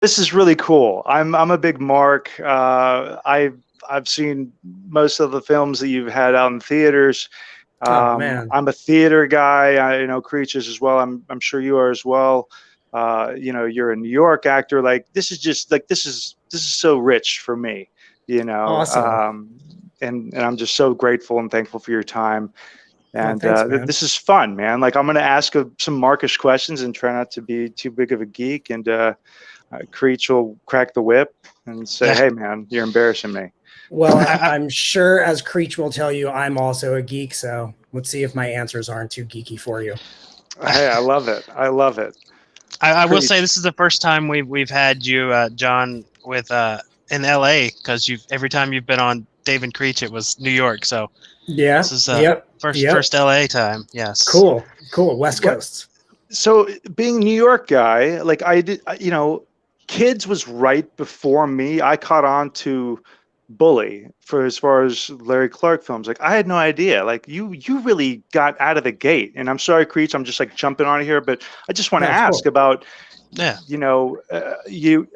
This is really cool. I'm a big Mark. I've seen most of the films that you've had out in theaters. Oh man. I'm a theater guy. I know Creech is as well. I'm sure you are as well. You're a New York actor. Like this is just like this is so rich for me. You know, Awesome. and I'm just so grateful and thankful for your time. Oh, And thanks, man. this is fun, man. Like I'm gonna ask some Markish questions and try not to be too big of a geek. And Creech will crack the whip and say, Yeah. "Hey, man, you're embarrassing me." Well, I, I'm sure as Creech will tell you, I'm also a geek. So let's see if my answers aren't too geeky for you. Hey, I love it. I love it. I will Creech. say this is the first time we've had you, John, with in LA, because you've every time you've been on Dave and Creech, it was New York. So Yeah. this is Yep. first LA time. Yes. Cool. West What? Coast. So being New York guy, like I did, Kids was right before me. I caught on to Bully for as far as Larry Clark films. Like I had no idea. Like you really got out of the gate. And I'm sorry, Creech, I'm just like jumping on here, but I just want to That's ask cool. about Yeah. you.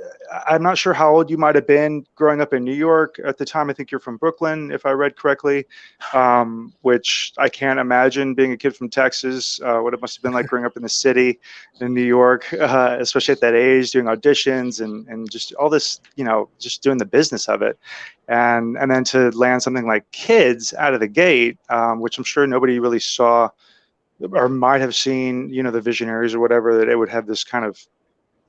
I'm not sure how old you might have been growing up in New York at the time. I think you're from Brooklyn, if I read correctly, which I can't imagine being a kid from Texas, what it must have been like growing up in the city in New York, especially at that age, doing auditions and just all this, just doing the business of it. And then to land something like Kids out of the gate, which I'm sure nobody really saw or might have seen, the visionaries or whatever, that it would have this kind of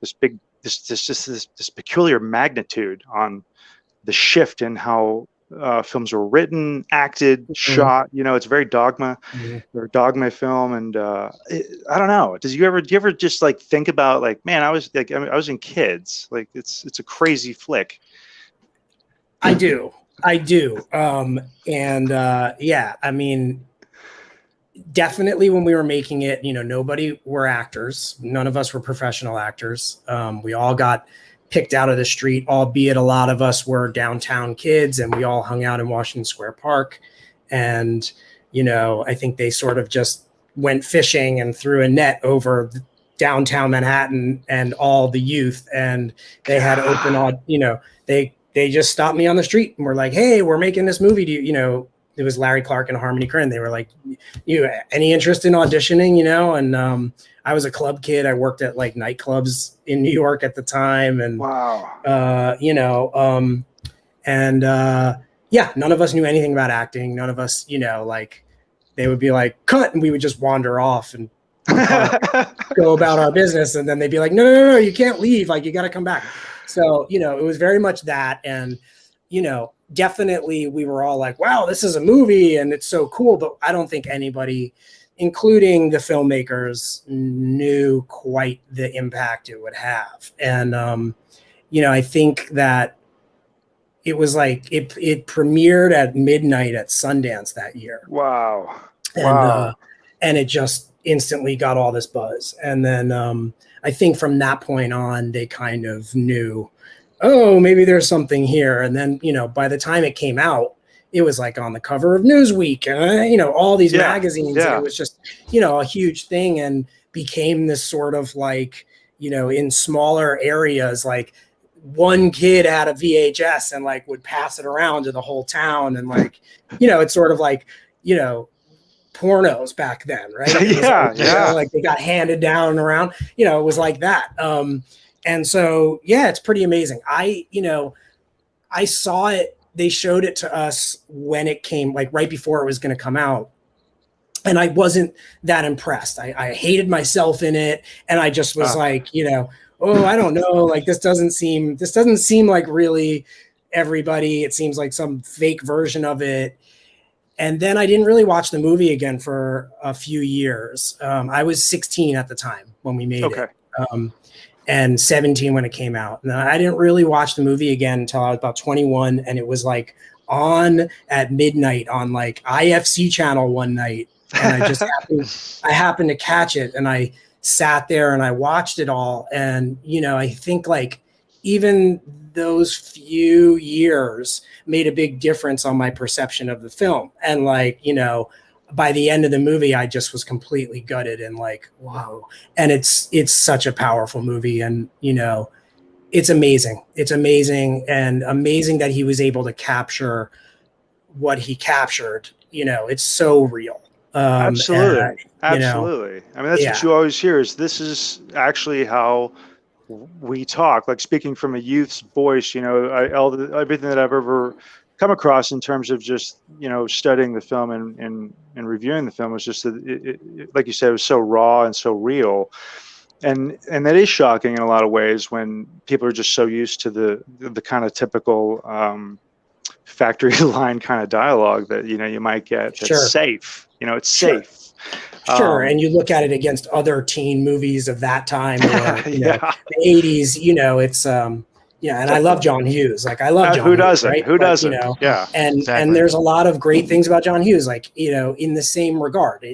this big this peculiar magnitude on the shift in how films were written, acted, shot. It's very dogma or dogma film, and I don't know. Do you ever just like think about like, man, I was in Kids. Like it's a crazy flick. I do. Yeah, I mean, definitely when we were making it, nobody were actors. None of us were professional actors. We all got picked out of the street, albeit a lot of us were downtown kids and we all hung out in Washington Square Park. And, I think they sort of just went fishing and threw a net over downtown Manhattan and all the youth. And they had open, they just stopped me on the street and were like, hey, we're making this movie. Do you, it was Larry Clark and Harmony Korine. They were like, any interest in auditioning, And I was a club kid. I worked at like nightclubs in New York at the time. And, Wow. Yeah, none of us knew anything about acting. None of us, they would be like, cut. And we would just wander off and go about our business. And then they'd be like, no, you can't leave. Like, you got to come back. So, it was very much that. And, definitely we were all like, wow, this is a movie and it's so cool. But I don't think anybody, including the filmmakers, knew quite the impact it would have. And, I think that it was like it premiered at midnight at Sundance that year. Wow. And it just instantly got all this buzz. And then I think from that point on, they kind of knew, oh, maybe there's something here. And then, by the time it came out, it was like on the cover of Newsweek and, all these magazines. Yeah. And it was just, a huge thing and became this sort of like, in smaller areas, like one kid had a VHS and like would pass it around to the whole town. And like, it's sort of like, pornos back then, right? Like they got handed down and around, it was like that. And so, yeah, it's pretty amazing. I saw it. They showed it to us when it came, like right before it was going to come out. And I wasn't that impressed. I hated myself in it. And I just was like, oh, I don't know. Like, this doesn't seem like really everybody. It seems like some fake version of it. And then I didn't really watch the movie again for a few years. I was 16 at the time when we made it. And 17 when it came out. And I didn't really watch the movie again until I was about 21. And it was like on at midnight on like IFC channel one night. And I just happened to catch it. And I sat there and I watched it all. And, I think like even those few years made a big difference on my perception of the film. And like, by the end of the movie, I just was completely gutted and like, whoa. And it's such a powerful movie. And, It's amazing. It's amazing, and amazing that he was able to capture what he captured. It's so real. Absolutely. I mean, that's what you always hear is this is actually how we talk, like speaking from a youth's voice, everything that I've ever come across in terms of just, studying the film and reviewing the film was just that it, like you said, it was so raw and so real. And that is shocking in a lot of ways when people are just so used to the kind of typical factory line kind of dialogue that you might get that's safe. It's safe. Sure, and you look at it against other teen movies of that time, or the '80s. It's and I love John Hughes. Like I love John. Who doesn't? Right? Who doesn't? Yeah, and exactly. And there's a lot of great things about John Hughes. Like in the same regard,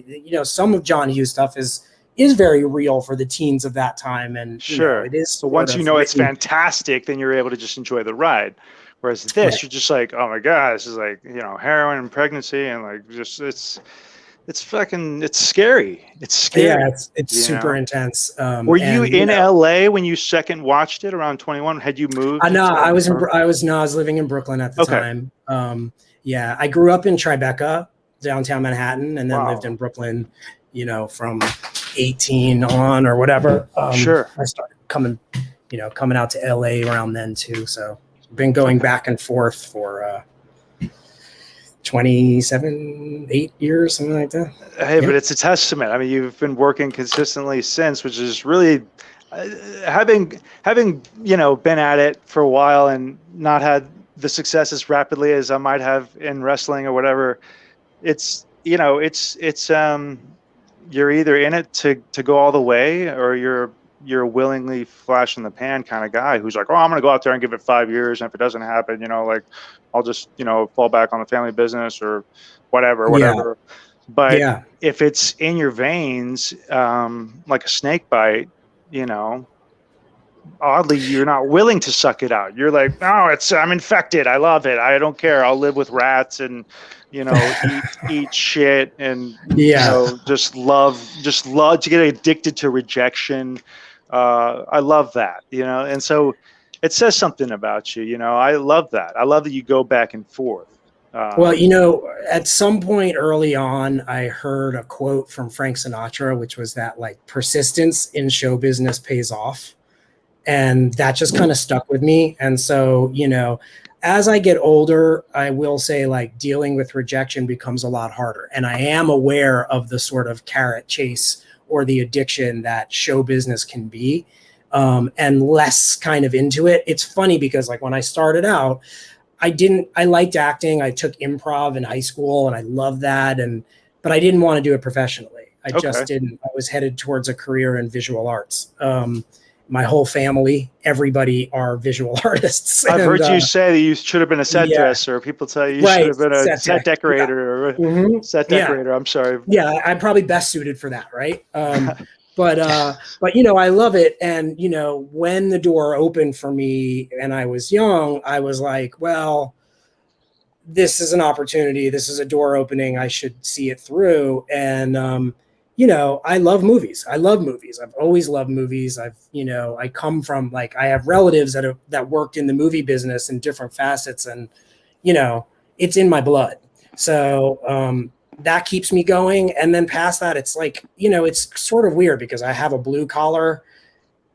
some of John Hughes stuff is very real for the teens of that time, and sure, it is. So once it's fantastic, then you're able to just enjoy the ride. Whereas this, you're just like, oh my god, this is like heroin and pregnancy, and like just it's scary. It's scary. Yeah, it's super intense. Were you in LA when you second watched it around 21? Had you moved? No, I was living in Brooklyn at the time. I grew up in Tribeca, downtown Manhattan, and then lived in Brooklyn, from 18 on or whatever. Sure. I started coming out to LA around then too. So been going back and forth for 8 years, something like that. Hey, but it's a testament. I mean, you've been working consistently since, which is really having been at it for a while and not had the success as rapidly as I might have in wrestling or whatever. It's you're either in it to go all the way, or you're willingly flash in the pan kind of guy who's like, oh, I'm going to go out there and give it 5 years. And if it doesn't happen, like I'll just, fall back on the family business or whatever. Yeah. But if it's in your veins, like a snake bite, oddly, you're not willing to suck it out. You're like, no, I'm infected. I love it. I don't care. I'll live with rats and, eat shit and, just love to get addicted to rejection. I love that, and so it says something about you. I love that. I love that you go back and forth. Well, at some point early on, I heard a quote from Frank Sinatra, which was that like persistence in show business pays off. And that just kind of stuck with me. And so, as I get older, I will say like dealing with rejection becomes a lot harder. And I am aware of the sort of carrot chase or the addiction that show business can be, and less kind of into it. It's funny because like when I started out, I liked acting. I took improv in high school and I loved that. But I didn't want to do it professionally. I just didn't. I was headed towards a career in visual arts. My whole family, everybody are visual artists. I've heard you say that you should have been a set dresser. People tell you should have been a set decorator or set decorator. I'm sorry. Yeah, I'm probably best suited for that, right? But I love it. And, when the door opened for me and I was young, I was like, well, this is an opportunity. This is a door opening. I should see it through. And, I love movies. I've always loved movies. I come from I have relatives that worked in the movie business in different facets, and, it's in my blood. So, that keeps me going. And then past that, it's like, it's sort of weird because I have a blue collar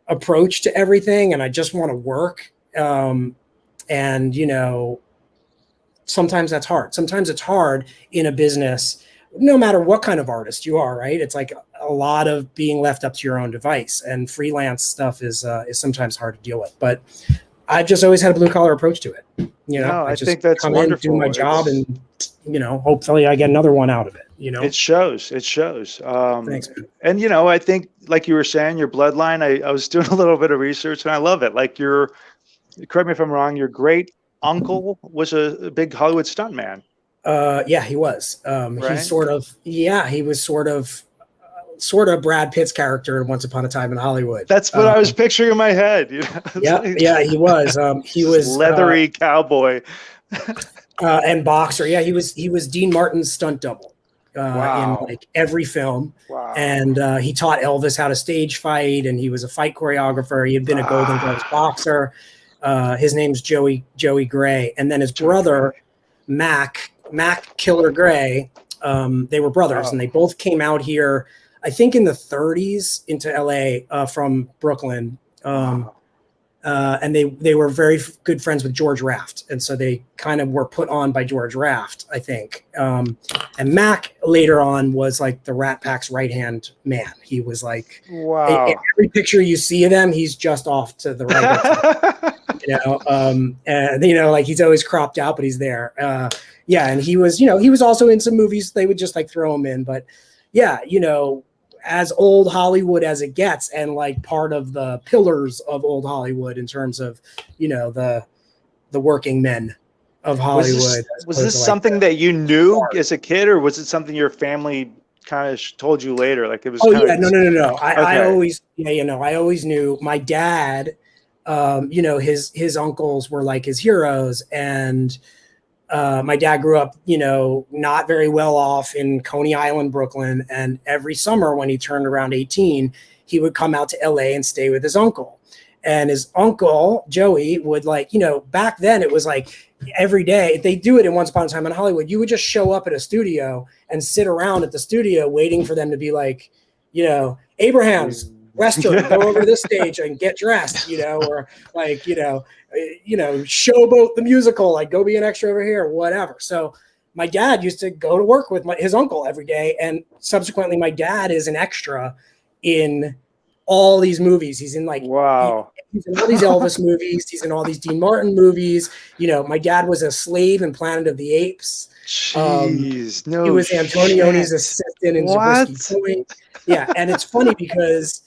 approach to everything and I just want to work. And, sometimes that's hard. Sometimes it's hard in a business, no matter what kind of artist you are, right? It's like a lot of being left up to your own device, and freelance stuff is sometimes hard to deal with. But I've just always had a blue collar approach to it. I think that's wonderful. Do my job, and hopefully I get another one out of it. It shows. Thanks, man. And I think, like you were saying, your bloodline. I was doing a little bit of research, and I love it. Like correct me if I'm wrong, your great uncle was a big Hollywood stuntman. Yeah, he was. Right? He was sort of Brad Pitt's character in Once Upon a Time in Hollywood. That's what I was picturing in my head. Yeah, he was. He was leathery cowboy and boxer. Yeah, he was Dean Martin's stunt double. in like every film. Wow. And he taught Elvis how to stage fight, and he was a fight choreographer. He had been a Golden Gloves boxer. His name's Joey Gray. And then his brother, Mac Killer Gray, they were brothers, and they both came out here, I think in the 30s, into LA from Brooklyn. And they were very good friends with George Raft. And so they kind of were put on by George Raft, I think. And Mac later on was like the Rat Pack's right-hand man. He was like, in every picture you see of them, he's just off to the right. And like he's always cropped out, but he's there. And he was also in some movies. They would just like throw him in, but as old Hollywood as it gets, and like part of the pillars of old Hollywood in terms of, the working men of Hollywood. Was this something that you knew as a kid, or was it something your family kind of told you later? Like it was. No. I always knew. My dad, his uncles were like his heroes, and my dad grew up, not very well off in Coney Island, Brooklyn. And every summer when he turned around 18, he would come out to LA and stay with his uncle. And his uncle, Joey, would back then it was like every day. They do it in Once Upon a Time in Hollywood. You would just show up at a studio and sit around at the studio waiting for them to be like, Abrahams, Western, go over to this stage and get dressed, or like, Showboat the musical, like go be an extra over here, whatever. So my dad used to go to work with his uncle every day. And subsequently my dad is an extra in all these movies. He's in he's in all these Elvis movies. He's in all these Dean Martin movies. My dad was a slave in Planet of the Apes. Jeez, he was Antonioni's assistant in Zabriskie Point. Yeah. And it's funny because,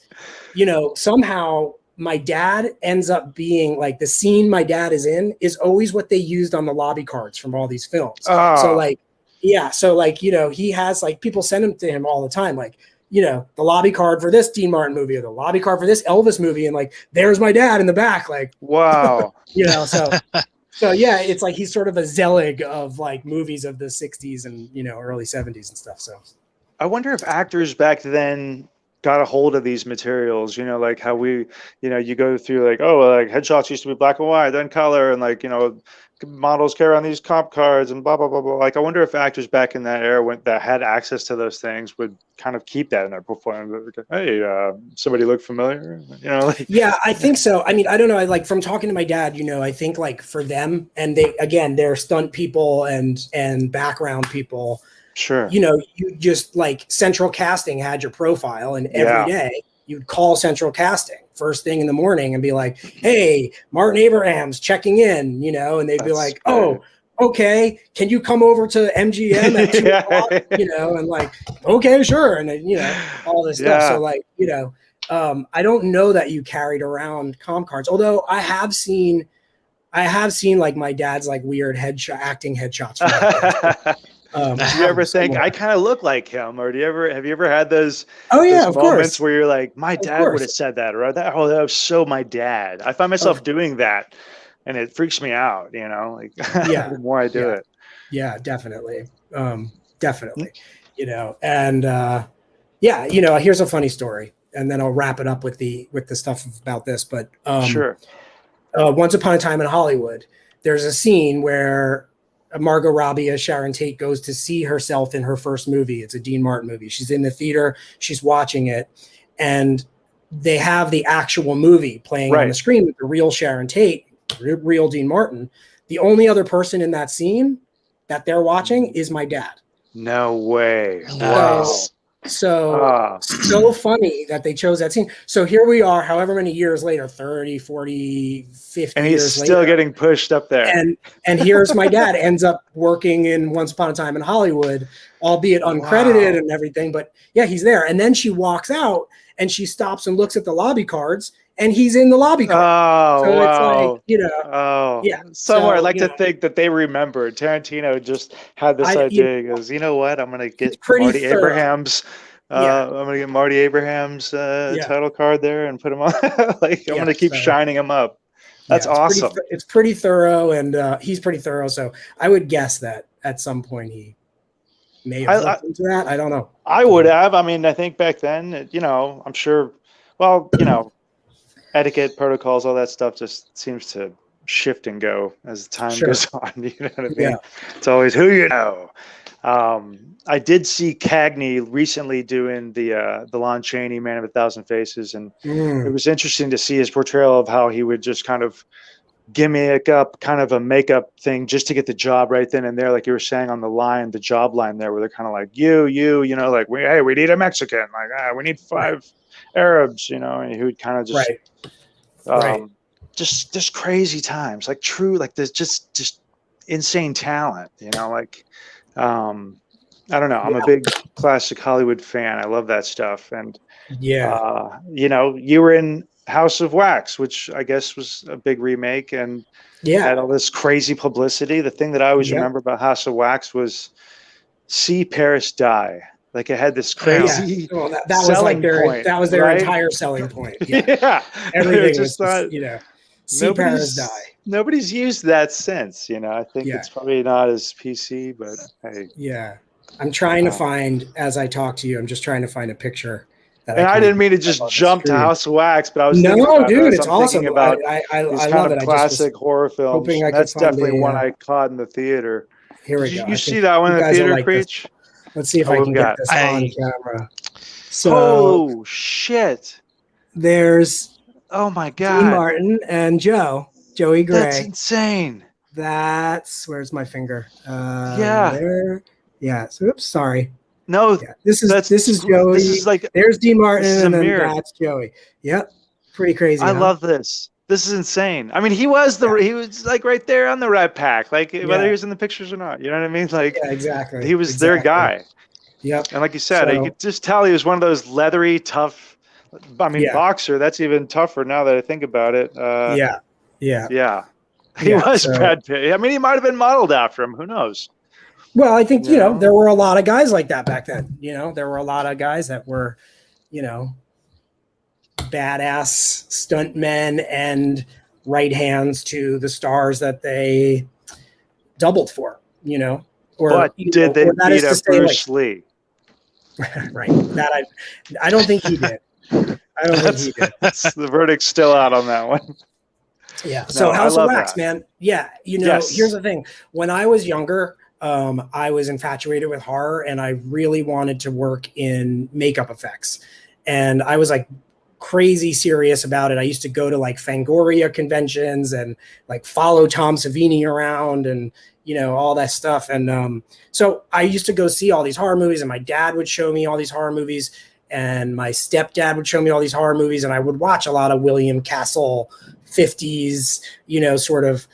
somehow my dad ends up being like the scene my dad is in is always what they used on the lobby cards from all these films. So he has like people send them to him all the time. Like, the lobby card for this Dean Martin movie or the lobby card for this Elvis movie. And like, there's my dad in the back. Like, wow. So yeah, it's like, he's sort of a Zelig of like movies of the 60s and, early 70s and stuff. So I wonder if actors back then got a hold of these materials, like how we, you go through like, like headshots used to be black and white, then color, and like, models carry on these comp cards and blah, blah, blah, blah. Like, I wonder if actors back in that era that had access to those things would kind of keep that in their performance. Hey, somebody look familiar, Yeah, I think so. I mean, I don't know. Like from talking to my dad, I think like for them, and they're stunt people and background people. Sure. You just like central casting had your profile, and every day you'd call central casting first thing in the morning and be like, hey, Martin Abrahams checking in, and they'd be like, oh, okay, can you come over to MGM at 2 o'clock? And like, okay, sure. And then, all this stuff. So like, I don't know that you carried around comp cards, although I have seen like my dad's like weird acting headshots. Do you ever think I kind of look like him, or have you ever had those? Oh yeah, those of moments course. where you're like, my dad would have said that, or that was so my dad. I find myself doing that, and it freaks me out. Like the more I do it. Yeah, definitely, definitely. And here's a funny story, and then I'll wrap it up with the stuff about this. But sure. Once Upon a Time in Hollywood, there's a scene where Margot Robbie as Sharon Tate goes to see herself in her first movie. It's a Dean Martin movie. She's in the theater, she's watching it, and they have the actual movie playing on the screen with the real Sharon Tate, real Dean Martin. The only other person in that scene that they're watching is my dad. No way. Wow. So funny that they chose that scene. So here we are, however many years later, 30, 40, 50 and years he's still getting pushed up there. And here's my dad ends up working in Once Upon a Time in Hollywood, albeit uncredited and everything. But yeah, he's there. And then she walks out and she stops and looks at the lobby cards, and he's in the lobby card. So it's like, somewhere I'd like to think that they remembered. Tarantino just had this idea. He goes, you know what? I'm going to get Marty Abrahams. I'm going to get Marty Abrahams' title card there and put him on. I'm going to keep shining him up. That's awesome. It's pretty thorough, and he's pretty thorough. So I would guess that at some point he may have looked into that. I don't know. I would have. I mean, I think back then, I'm sure. Well, etiquette protocols, all that stuff just seems to shift and go as time goes on. You know what I mean? Yeah. It's always who you know. I did see Cagney recently doing the Lon Chaney Man of a Thousand Faces, and it was interesting to see his portrayal of how he would just kind of gimmick up kind of a makeup thing just to get the job right then and there, like you were saying on the job line there, where they're kind of like like we need a Mexican, like we need 5 Arabs, and he would kind of just just crazy times, like true, like there's just insane talent, like I don't know. I'm a big classic Hollywood fan. I love that stuff. And you were in House of Wax, which I guess was a big remake and had all this crazy publicity. The thing that I always remember about House of Wax was see Paris die. Like it had this crazy that was like their entire selling point. Yeah. Everything was see Paris die. Nobody's used that since, I think it's probably not as PC, but hey. Yeah. I'm trying to find, as I talk to you, I'm just trying to find a picture. I didn't mean to just jump to House of Wax, but I was thinking about it's awesome. About I these love kind it. of classic horror films. That's definitely one I caught in the theater. Here we go. You see that one in the theater, Creech? Let's see if I can get this on camera. So, oh shit! There's oh my god, Dean Martin and Joey Gray. That's insane. Where's my finger? There. Yeah. So, oops, sorry. No, this is Joey. This is like there's Dean Martin and then that's Joey. Yep, pretty crazy. I love this. This is insane. I mean, he was like right there on the Rat Pack, like whether he was in the pictures or not. You know what I mean? Like exactly. He was their guy. Yep. And like you said, you could just tell he was one of those leathery, tough. I mean, boxer. That's even tougher now that I think about it. He was Brad Pitt. I mean, he might have been modeled after him. Who knows? Well, I think, there were a lot of guys like that back then. There were a lot of guys that were, badass stuntmen and right hands to the stars that they doubled for, But did they beat up Bruce Lee? Right. That I don't think he did. The verdict's still out on that one. Yeah. So House of Wax, man. Yeah. Here's the thing. When I was younger, I was infatuated with horror and I really wanted to work in makeup effects. And I was like crazy serious about it. I used to go to like Fangoria conventions and like follow Tom Savini around and, all that stuff. And so I used to go see all these horror movies and my dad would show me all these horror movies and my stepdad would show me all these horror movies and I would watch a lot of William Castle 50s, sort of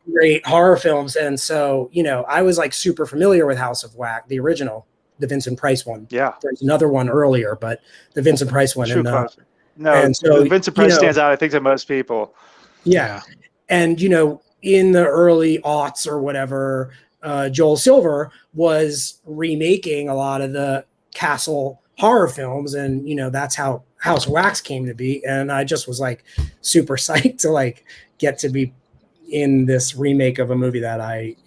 great horror films. And so, I was like super familiar with House of Wax, the original, the Vincent Price one. Yeah. There's another one earlier, but the Vincent Price one. And so Vincent Price stands out, I think, to most people. Yeah. And, in the early aughts or whatever, Joel Silver was remaking a lot of the Castle horror films. And, that's how House of Wax came to be. And I just was like super psyched to like get to be in this remake of a movie that I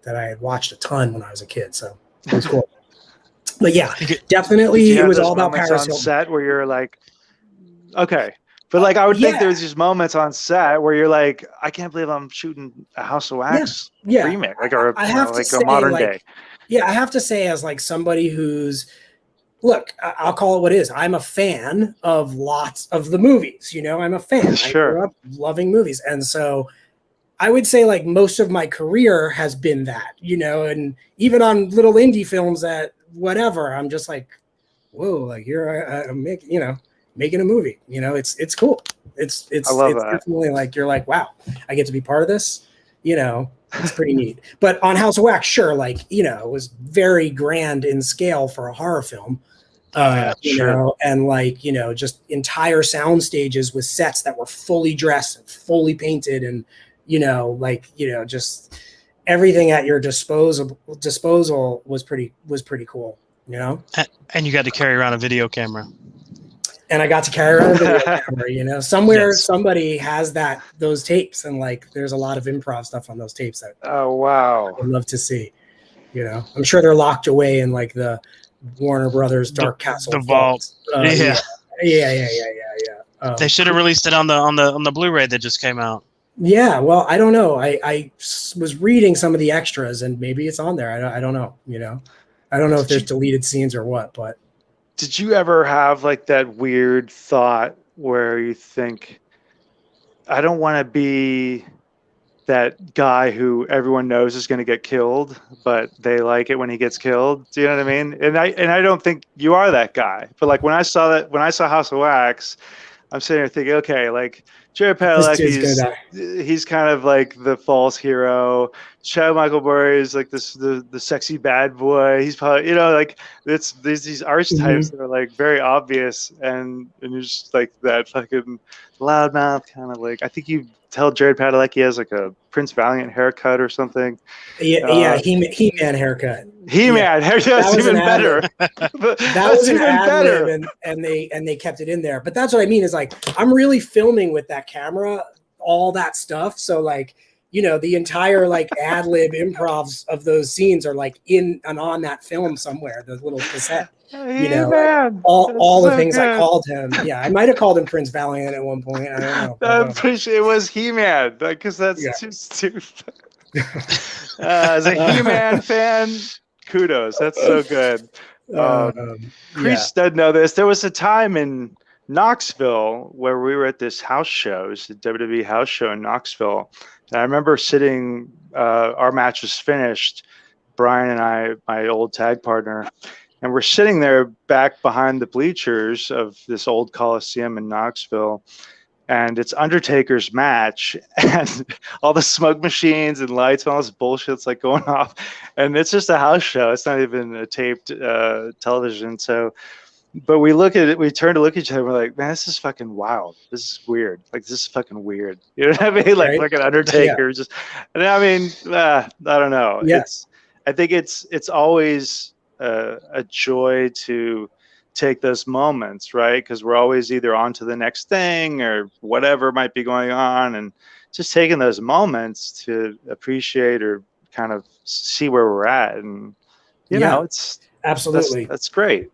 had watched a ton when I was a kid. So it was cool. But yeah, definitely it was all about Paris Hilton. On set where you're like, okay. But like I would think there's these moments on set where you're like, I can't believe I'm shooting a House of Wax remake, like a modern day. Yeah, I have to say, as like somebody who's look, I'll call it what it is. I'm a fan of lots of the movies. I'm a fan. I grew up loving movies, and so I would say like most of my career has been that. And even on little indie films that whatever, I'm just like, whoa, like here I'm making a movie. It's cool. It's definitely like you're like, wow, I get to be part of this. It's pretty neat. But on House of Wax, sure, like it was very grand in scale for a horror film. And like just entire sound stages with sets that were fully dressed, and fully painted, and just everything at your disposal was pretty cool. And you got to carry around a video camera. And I got to carry around a video camera, somewhere somebody has those tapes, and like there's a lot of improv stuff on those tapes that oh wow, I would love to see. You know, I'm sure they're locked away in like the Warner Brothers Dark Castle the vault. Yeah. They should have released it on the Blu-ray that just came out. Yeah, well, I don't know. I was reading some of the extras, and maybe it's on there. I don't know. You know, I don't know if there's deleted scenes or what. But did you ever have like that weird thought where you think, I don't want to be that guy who everyone knows is going to get killed, but they like it when he gets killed? Do you know what I mean? And I don't think you are that guy. But like when I saw House of Wax, I'm sitting there thinking, okay, like Jared Padalecki's, he's kind of like the false hero. Chad Michael Murray is like the sexy bad boy. He's probably, you know, like there's these archetypes that are like very obvious, and you're just like that fucking loudmouth kind of like. I think you tell Jared Padalecki has like a Prince Valiant haircut or something. He-Man haircut. He-Man haircut's even better. That was an ad lib, and they kept it in there. But that's what I mean is like I'm really filming with that camera, all that stuff. So like, you know, the entire like ad lib improvs of those scenes are like in and on that film somewhere, the little cassette. You know, like all the things I called him. Yeah, I might have called him Prince Valiant at one point. I don't know. I'm pretty sure it was He-Man, because that's too stupid. As a He-Man fan, kudos. That's so good. Creech doesn't know this. There was a time in Knoxville where we were at this house show. It was the WWE house show in Knoxville. And I remember sitting, our match was finished, Brian and I, my old tag partner, and we're sitting there back behind the bleachers of this old Coliseum in Knoxville. And it's Undertaker's match, and all the smoke machines and lights and all this bullshit's like going off. And it's just a house show. It's not even a taped television. So, but we look at it, we turn to look at each other, and we're like, man, this is fucking wild. This is weird. Like, this is fucking weird. You know what I mean? Like, like an Undertaker. Just, and I mean, I don't know. Yes. I think it's always a joy to take those moments, right? Because we're always either on to the next thing or whatever might be going on, and just taking those moments to appreciate or kind of see where we're at, and you know, it's absolutely that's great.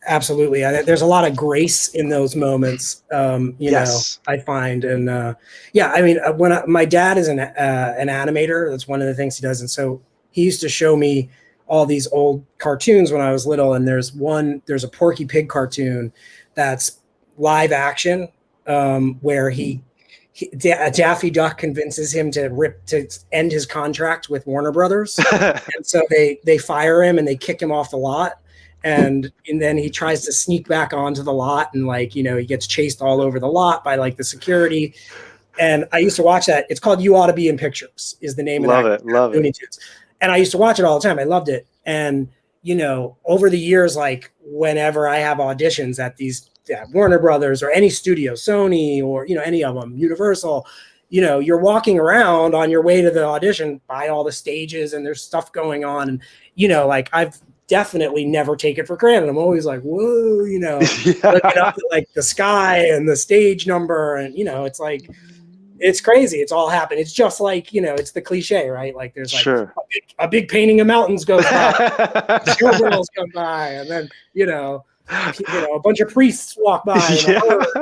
Absolutely, there's a lot of grace in those moments. You know, I find, and I mean, my dad is an animator. That's one of the things he does, and so he used to show me all these old cartoons when I was little, and there's a Porky Pig cartoon that's live action, where Daffy Duck convinces him to end his contract with Warner Brothers, and so they fire him and they kick him off the lot, and then he tries to sneak back onto the lot, and like, you know, he gets chased all over the lot by like the security. And I used to watch that. It's called You Ought to Be in Pictures is the name of that. Love it. And I used to watch it all the time. I loved it. And, you know, over the years, like whenever I have auditions at these Warner Brothers or any studio, Sony, or, you know, any of them, Universal, you know, you're walking around on your way to the audition by all the stages, and there's stuff going on. And, you know, like I've definitely never take it for granted. I'm always like, whoa, you know, looking up at like the sky and the stage number. And, you know, it's like, it's crazy. It's all happened. It's just like, you know, it's the cliche, right? Like there's like a big painting of mountains goes by, showgirls come by, and then, you know, a bunch of priests walk by.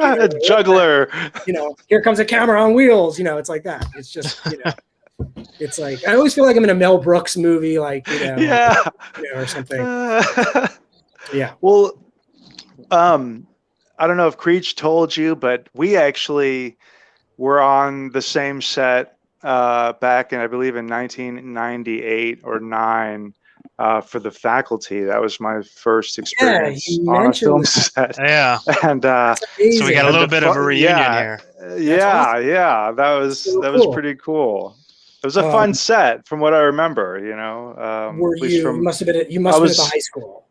And a juggler. You know, here comes a camera on wheels. You know, it's like that. It's just, you know, it's like, I always feel like I'm in a Mel Brooks movie, like, you know, you know, or something. Yeah. Well, I don't know if Creech told you, but we actually were on the same set back in, I believe, in 1998 or 9 for The Faculty. That was my first experience on a film set. Yeah. And so we got a little bit of a reunion here. Yeah. That was pretty cool. It was a fun set, from what I remember. You know, you must have been at the high school.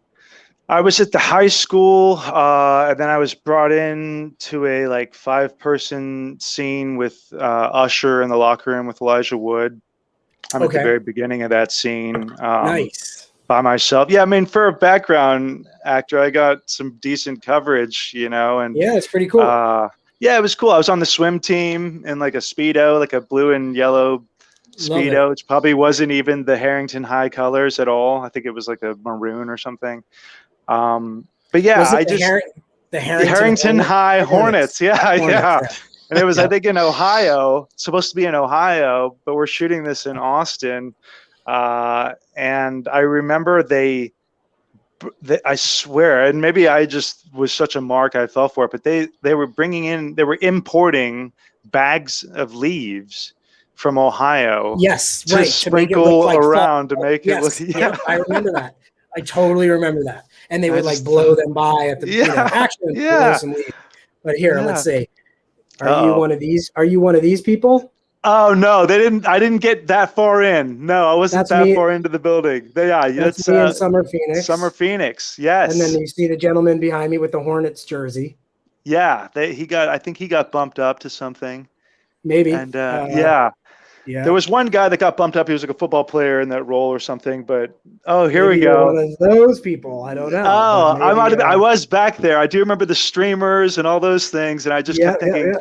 I was at the high school, and then I was brought in to a like 5-person scene with Usher in the locker room with Elijah Wood. I'm at the very beginning of that scene. Nice. By myself. Yeah, I mean, for a background actor, I got some decent coverage, you know. And yeah, it's pretty cool. Yeah, it was cool. I was on the swim team in like a Speedo, like a blue and yellow Speedo, which probably wasn't even the Harrington High colors at all. I think it was like a maroon or something. But yeah, Was it I the just the Harrington High Hornets. Yeah, Hornets, yeah. And it was, I think, in Ohio. It's supposed to be in Ohio, but we're shooting this in Austin. And I remember I swear, and maybe I just was such a mark, I fell for it, but they were importing bags of leaves from Ohio. Yes, to right. sprinkle To around to make it look. Yeah, I remember that. I totally remember that. And they would like blow them by at the actually blow some leaves. But here, let's see. Are you one of these? Are you one of these people? Oh no, they didn't. I didn't get that far in. No, I wasn't far into the building. That's me in Summer Phoenix. Summer Phoenix, yes. And then you see the gentleman behind me with the Hornets jersey. Yeah, I think he got bumped up to something. Maybe. And yeah. There was one guy that got bumped up. He was like a football player in that role or something. But here we go. One of those people. I don't know. Oh, I was back there. I do remember the streamers and all those things, and I just kept thinking.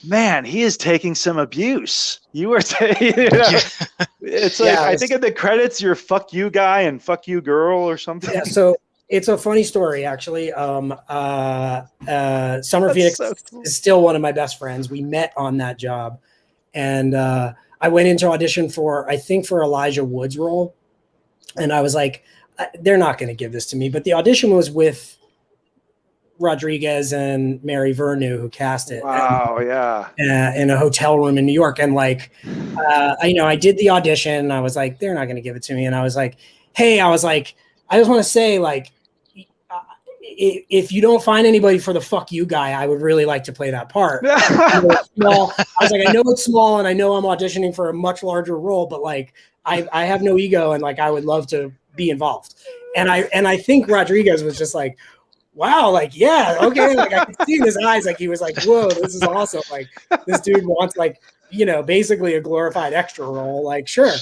Man, he is taking some abuse. You were taking. It's like I think in the credits, you're "fuck you" guy and "fuck you" girl or something. Yeah, so it's a funny story actually. Summer Phoenix is still one of my best friends. We met on that job, and I went into audition for Elijah Wood's role, and I was like, they're not going to give this to me. But the audition was with Rodriguez and Mary Vernew, who cast it. Wow, in a hotel room in New York. And like, I did the audition. I was like, they're not going to give it to me. And I was like, hey, I just want to say, like, if you don't find anybody for the "fuck you" guy, I would really like to play that part. I was like, I know it's small and I know I'm auditioning for a much larger role, but like, I have no ego and like, I would love to be involved. And I think Rodriguez was just like, wow, like, yeah, okay. Like I could see in his eyes, like he was like, whoa, this is awesome. Like this dude wants like, basically a glorified extra role. Like, sure.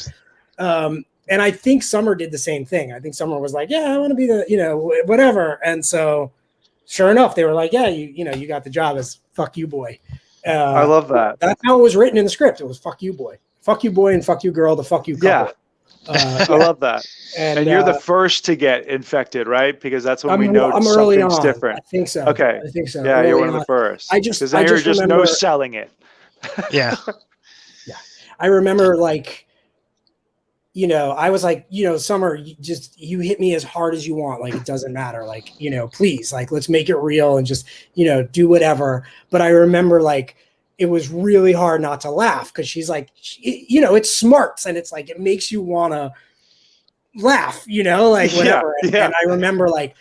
And I think Summer did the same thing. I think Summer was like, yeah, I want to be the, whatever. And so sure enough, they were like, yeah, you got the job as "fuck you, boy." I love that. That's how it was written in the script. It was "fuck you, boy." "Fuck you, boy," and "fuck you, girl," the "fuck you" couple. I love that. And you're the first to get infected, right? Because that's when we know something's different. I think so. Okay. I think so. Yeah, you're one of the first. Because then you're just no selling it. Yeah. Yeah. I remember like, I was like, Summer, you hit me as hard as you want. Like, it doesn't matter. Like, please, like, let's make it real and just, do whatever. But I remember like, it was really hard not to laugh because she's like, it's smarts and it's like, it makes you want to laugh, like whatever. Yeah. And I remember like,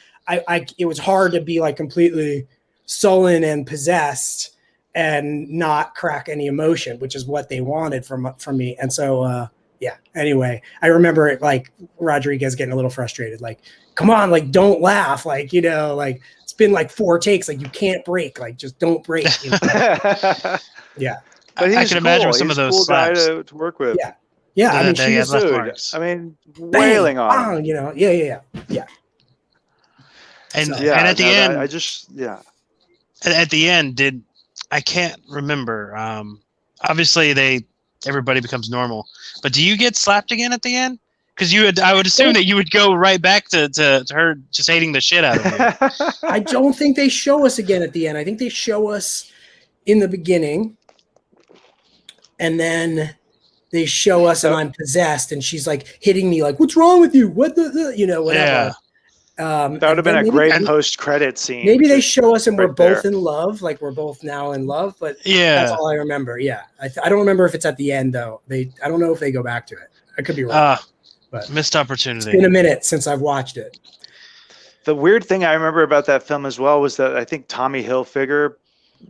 it was hard to be like completely sullen and possessed and not crack any emotion, which is what they wanted from me. And so, anyway, I remember it like Rodriguez getting a little frustrated, like, come on, like, don't laugh. Like, like it's been like 4 takes. Like you can't break, like, just don't break. Yeah. But I can imagine some of those slaps. Guy to work with. Yeah. Yeah. I mean, she was wailing on him. Yeah. And at the end, At the end, I can't remember. Obviously everybody becomes normal, but do you get slapped again at the end? Because I would assume that you would go right back to her just hating the shit out of you. I don't think they show us again at the end. I think they show us in the beginning, and then they show us and I'm possessed, and she's like hitting me like, "What's wrong with you? What the whatever." Yeah. That would have been a great post-credit scene. Maybe they show us and we're both in love, like we're both now in love. But that's all I remember. Yeah, I don't remember if it's at the end though. I don't know if they go back to it. I could be wrong. But missed opportunity. It's been a minute since I've watched it. The weird thing I remember about that film as well was that I think Tommy Hilfiger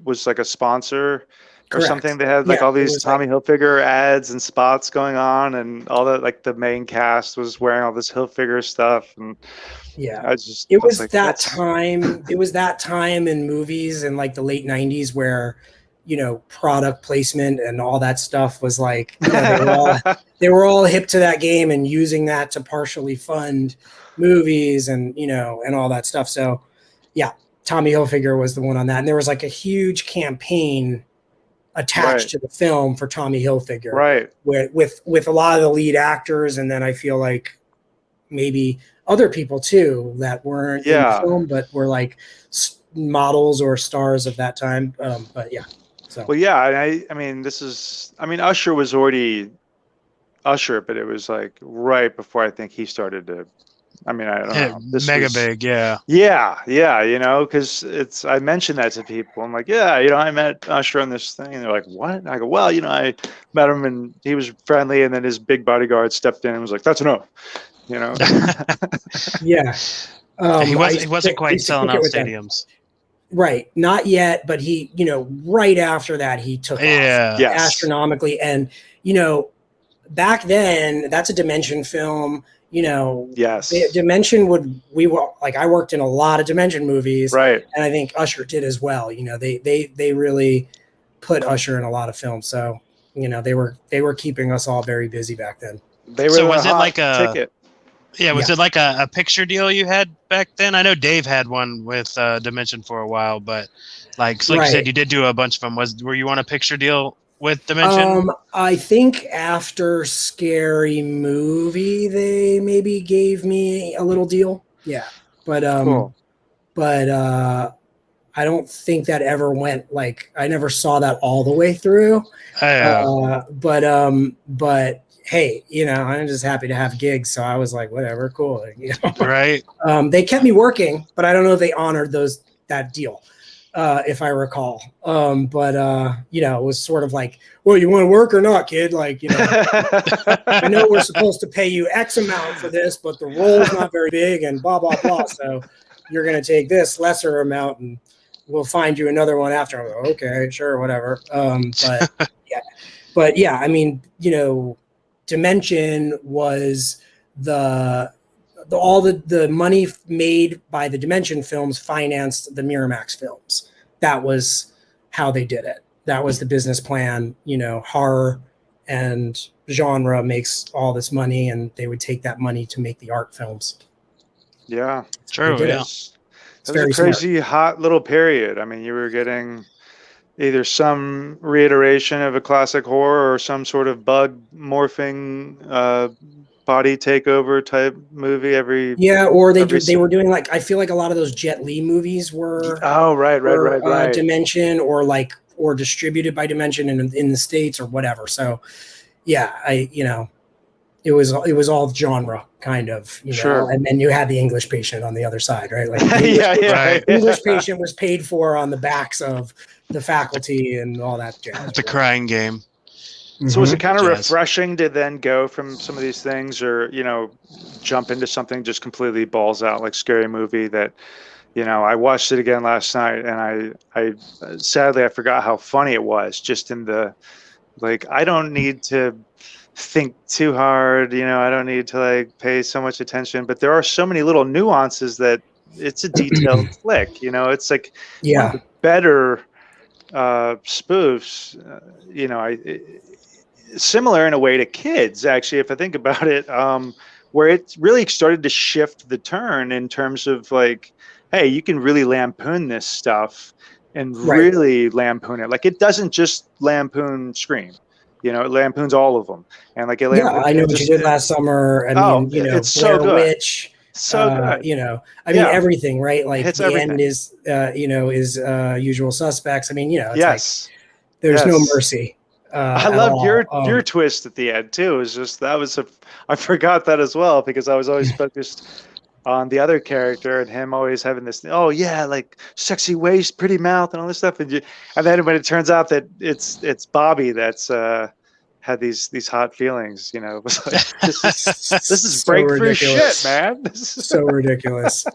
was like a sponsor or something. They had like all these Tommy Hilfiger ads and spots going on, and all that. Like the main cast was wearing all this Hilfiger stuff, and it was that time. It was that time in movies in like the late '90s where product placement and all that stuff was like they were all hip to that game and using that to partially fund movies and and all that stuff. So Tommy Hilfiger was the one on that, and there was like a huge campaign attached to the film for Tommy Hilfiger, right? With a lot of the lead actors, and then I feel like maybe other people too that weren't in the film but were like models or stars of that time. But yeah, so well, yeah, I mean, Usher was already Usher, but it was like right before I think he started to. I mean, I don't know. This mega was big, yeah. Yeah, you know, because I mentioned that to people. I'm like, yeah, you know, I met Usher on this thing, and they're like, what? And I go, well, you know, I met him and he was friendly, and then his big bodyguard stepped in and was like, that's enough, you know. yeah. He wasn't quite selling out stadiums. Right, not yet, but he, you know, right after that he took off astronomically, and you know, back then that's a Dimension film. You know, Dimension I worked in a lot of Dimension movies, right? And I think Usher did as well. You know, they really put Usher in a lot of films, so you know they were keeping us all very busy back then. So was it like a ticket? Yeah, was it like a picture deal you had back then? I know Dave had one with Dimension for a while, but like you said, you did do a bunch of them. Were you on a picture deal with Dimension? I think after Scary Movie, they maybe gave me a little deal. Yeah, but cool. But I don't think that ever went. Like, I never saw that all the way through. But hey, you know, I'm just happy to have gigs, so I was like, whatever, cool, you know? Right. They kept me working, but I don't know if they honored that deal, if I recall. But you know, it was sort of like, well, you want to work or not, kid? Like, you know, I know we're supposed to pay you X amount for this, but the role's not very big, and blah blah blah. So you're going to take this lesser amount, and we'll find you another one after. I'm like, okay, sure, whatever. But yeah, I mean, you know, Dimension was all the money made by the Dimension films financed the Miramax films. That was how they did it. That was the business plan. You know, horror and genre makes all this money, and they would take that money to make the art films. Yeah, true. Yeah, that was a crazy hot little period. I mean, you were getting either some reiteration of a classic horror or some sort of bug morphing body takeover type movie or they were doing, like, I feel like a lot of those Jet Li movies were right Dimension, or distributed by Dimension in the States or whatever. So yeah, it was all genre kind of, you know, and then you had the English Patient on the other side, right? Like English Patient was paid for on the backs of the faculty and all that jazz. It's a crying game. So was it kind of refreshing to then go from some of these things, or, you know, jump into something just completely balls out like Scary Movie that, you know, I watched it again last night, and I sadly I forgot how funny it was, just in the, like, I don't need to think too hard, you know, I don't need to like pay so much attention, but there are so many little nuances that it's a detailed flick, you know. It's like one of the better spoofs, you know, similar in a way to Kids, actually, if I think about it, where it really started to shift the turn in terms of like, hey, you can really lampoon this stuff and really lampoon it. Like, it doesn't just lampoon Scream. You know, it lampoons all of them, and like, I know what you did last summer. I mean, you know, it's Blair Witch, so good. You know, I mean, everything, right? Like, the everything. end is, you know, is Usual Suspects. I mean, you know, it's like there's no mercy. I loved your twist at the end too. It was just I forgot that as well, because I was always focused on the other character and him always having this, oh yeah, like sexy waist, pretty mouth, and all this stuff, and then when it turns out that it's Bobby that's had these hot feelings, you know, it was like, this is so breakthrough ridiculous. shit, man. So ridiculous.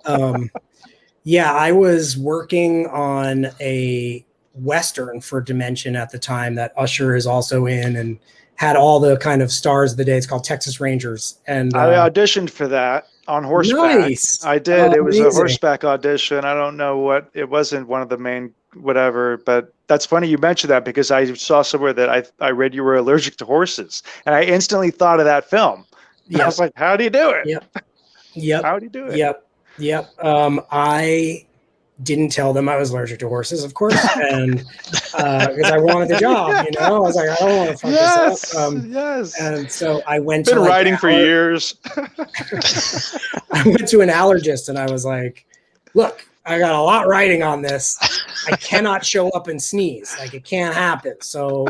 Yeah, I was working on a Western for Dimension at the time that Usher is also in, and had all the kind of stars of the day. It's called Texas Rangers, and I auditioned for that on horseback. Nice. I did. It was a horseback audition. I don't know what it wasn't one of the main whatever, but that's funny you mentioned that, because I saw somewhere that I read you were allergic to horses, and I instantly thought of that film. Yep. I was like, how do you do it? Yep. How do you do it? Yep. didn't tell them I was allergic to horses, of course, and because I wanted the job, you know, I was like, I don't want to fuck this up. Yes. And so I went Been to writing for years. I went to an allergist and I was like, look, I got a lot writing on this. I cannot show up and sneeze. Like, it can't happen. So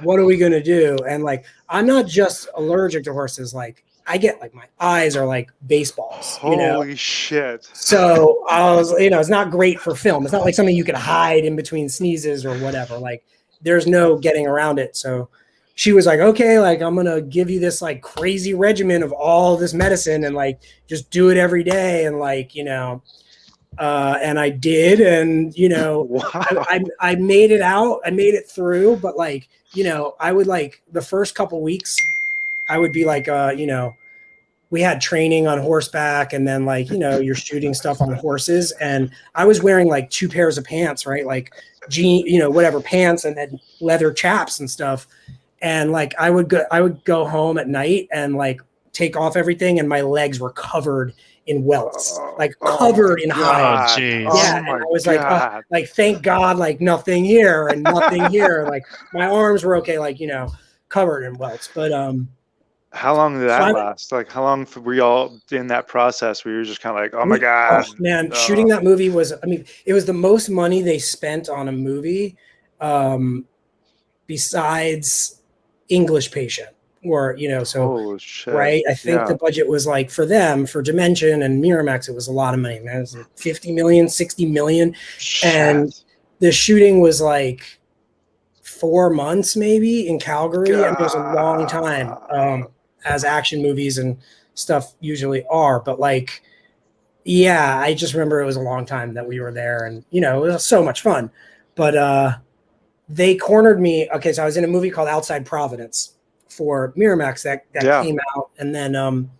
what are we going to do? And like, I'm not just allergic to horses. Like, I get like, my eyes are like baseballs. Holy shit. So I was, it's not great for film. It's not like something you could hide in between sneezes or whatever. Like, there's no getting around it. So she was like, okay, like, I'm going to give you this like crazy regimen of all this medicine and like, just do it every day. And like, and I did. And, wow. I made it out. I made it through. But like, I would like the first couple weeks, I would be like, we had training on horseback and then like, you're shooting stuff on horses. And I was wearing like 2 pairs of pants, right? Like whatever pants and then leather chaps and stuff. And like, I would go home at night and like take off everything. And my legs were covered in welts, like covered in hives. Oh, geez. Yeah. And I was like, thank God, like nothing here and nothing here. Like my arms were okay. Like, covered in welts, but, how long did that last? Like, how long were y'all in that process where you're just kind of like, oh my God. Oh, man, shooting that movie was, it was the most money they spent on a movie besides English Patient or, so, right. I think the budget was like for them, for Dimension and Miramax, it was a lot of money. Man, it was like 50 million, 60 million. Shit. And the shooting was like 4 months maybe in Calgary. And it was a long time. As action movies and stuff usually are, but like, yeah, I just remember it was a long time that we were there and, it was so much fun, but, they cornered me. Okay. So I was in a movie called Outside Providence for Miramax that came out. And then,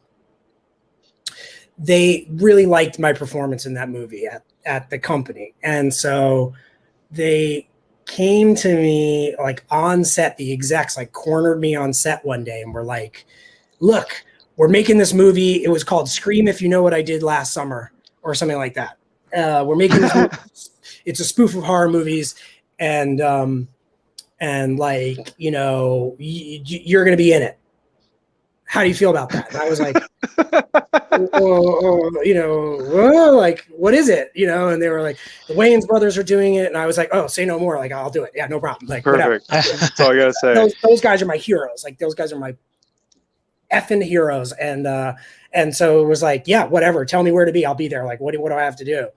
they really liked my performance in that movie at the company. And so they came to me like on set, the execs like cornered me on set one day and were like, look, we're making this movie. It was called Scream If You Know What I Did Last Summer or something like that. We're making this movie. It's a spoof of horror movies. And like, you're going to be in it. How do you feel about that? And I was like, like, what is it? And they were like, the Wayans brothers are doing it. And I was like, oh, say no more. Like, I'll do it. Yeah, no problem. Like, perfect. That's all I got to say. Those guys are my heroes. Like, those guys are my effing heroes. And so it was like, yeah, whatever. Tell me where to be. I'll be there. Like, what do I have to do?